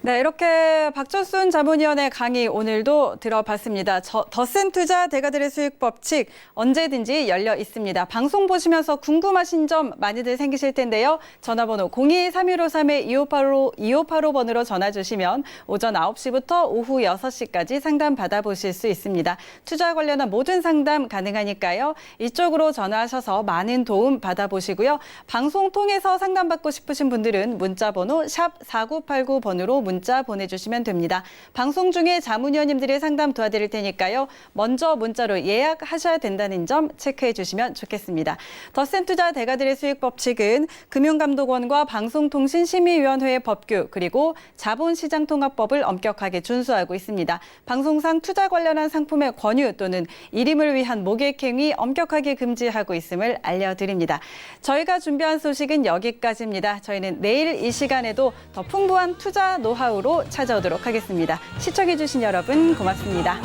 네, 이렇게 박철순 자문위원의 강의 오늘도 들어봤습니다. 더센 투자 대가들의 수익 법칙 언제든지 열려 있습니다. 방송 보시면서 궁금하신 점 많이들 생기실 텐데요. 전화번호 02-3283-2585번으로 전화 주시면 오전 9시부터 오후 6시까지 상담 받아보실 수 있습니다. 투자 관련한 모든 상담 가능하니까요. 이쪽으로 전화하셔서 많은 도움 받아보시고요. 방송 통해서 상담받고 싶으신 분들은 문자번호 샵 4989번으로 문자 보내주시면 됩니다. 방송 중에 자문위원님들의 상담 도와드릴 테니까요. 먼저 문자로 예약하셔야 된다는 점 체크해 주시면 좋겠습니다. 더센 투자 대가들의 수익 법칙은 금융감독원과 방송통신심의위원회의 법규 그리고 자본시장통합법을 엄격하게 준수하고 있습니다. 방송상 투자 관련한 상품의 권유 또는 일임을 위한 모객행위 엄격하게 금지하고 있음을 알려드립니다. 저희가 준비한 소식은 여기까지입니다. 저희는 내일 이 시간에도 더 풍부한 투자 노하우로 찾아오도록 하겠습니다. 시청해주신 여러분 고맙습니다.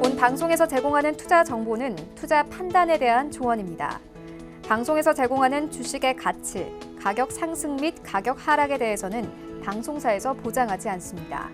본 방송에서 제공하는 투자 정보는 투자 판단에 대한 조언입니다. 방송에서 제공하는 주식의 가치, 가격 상승 및 가격 하락에 대해서는 방송사에서 보장하지 않습니다.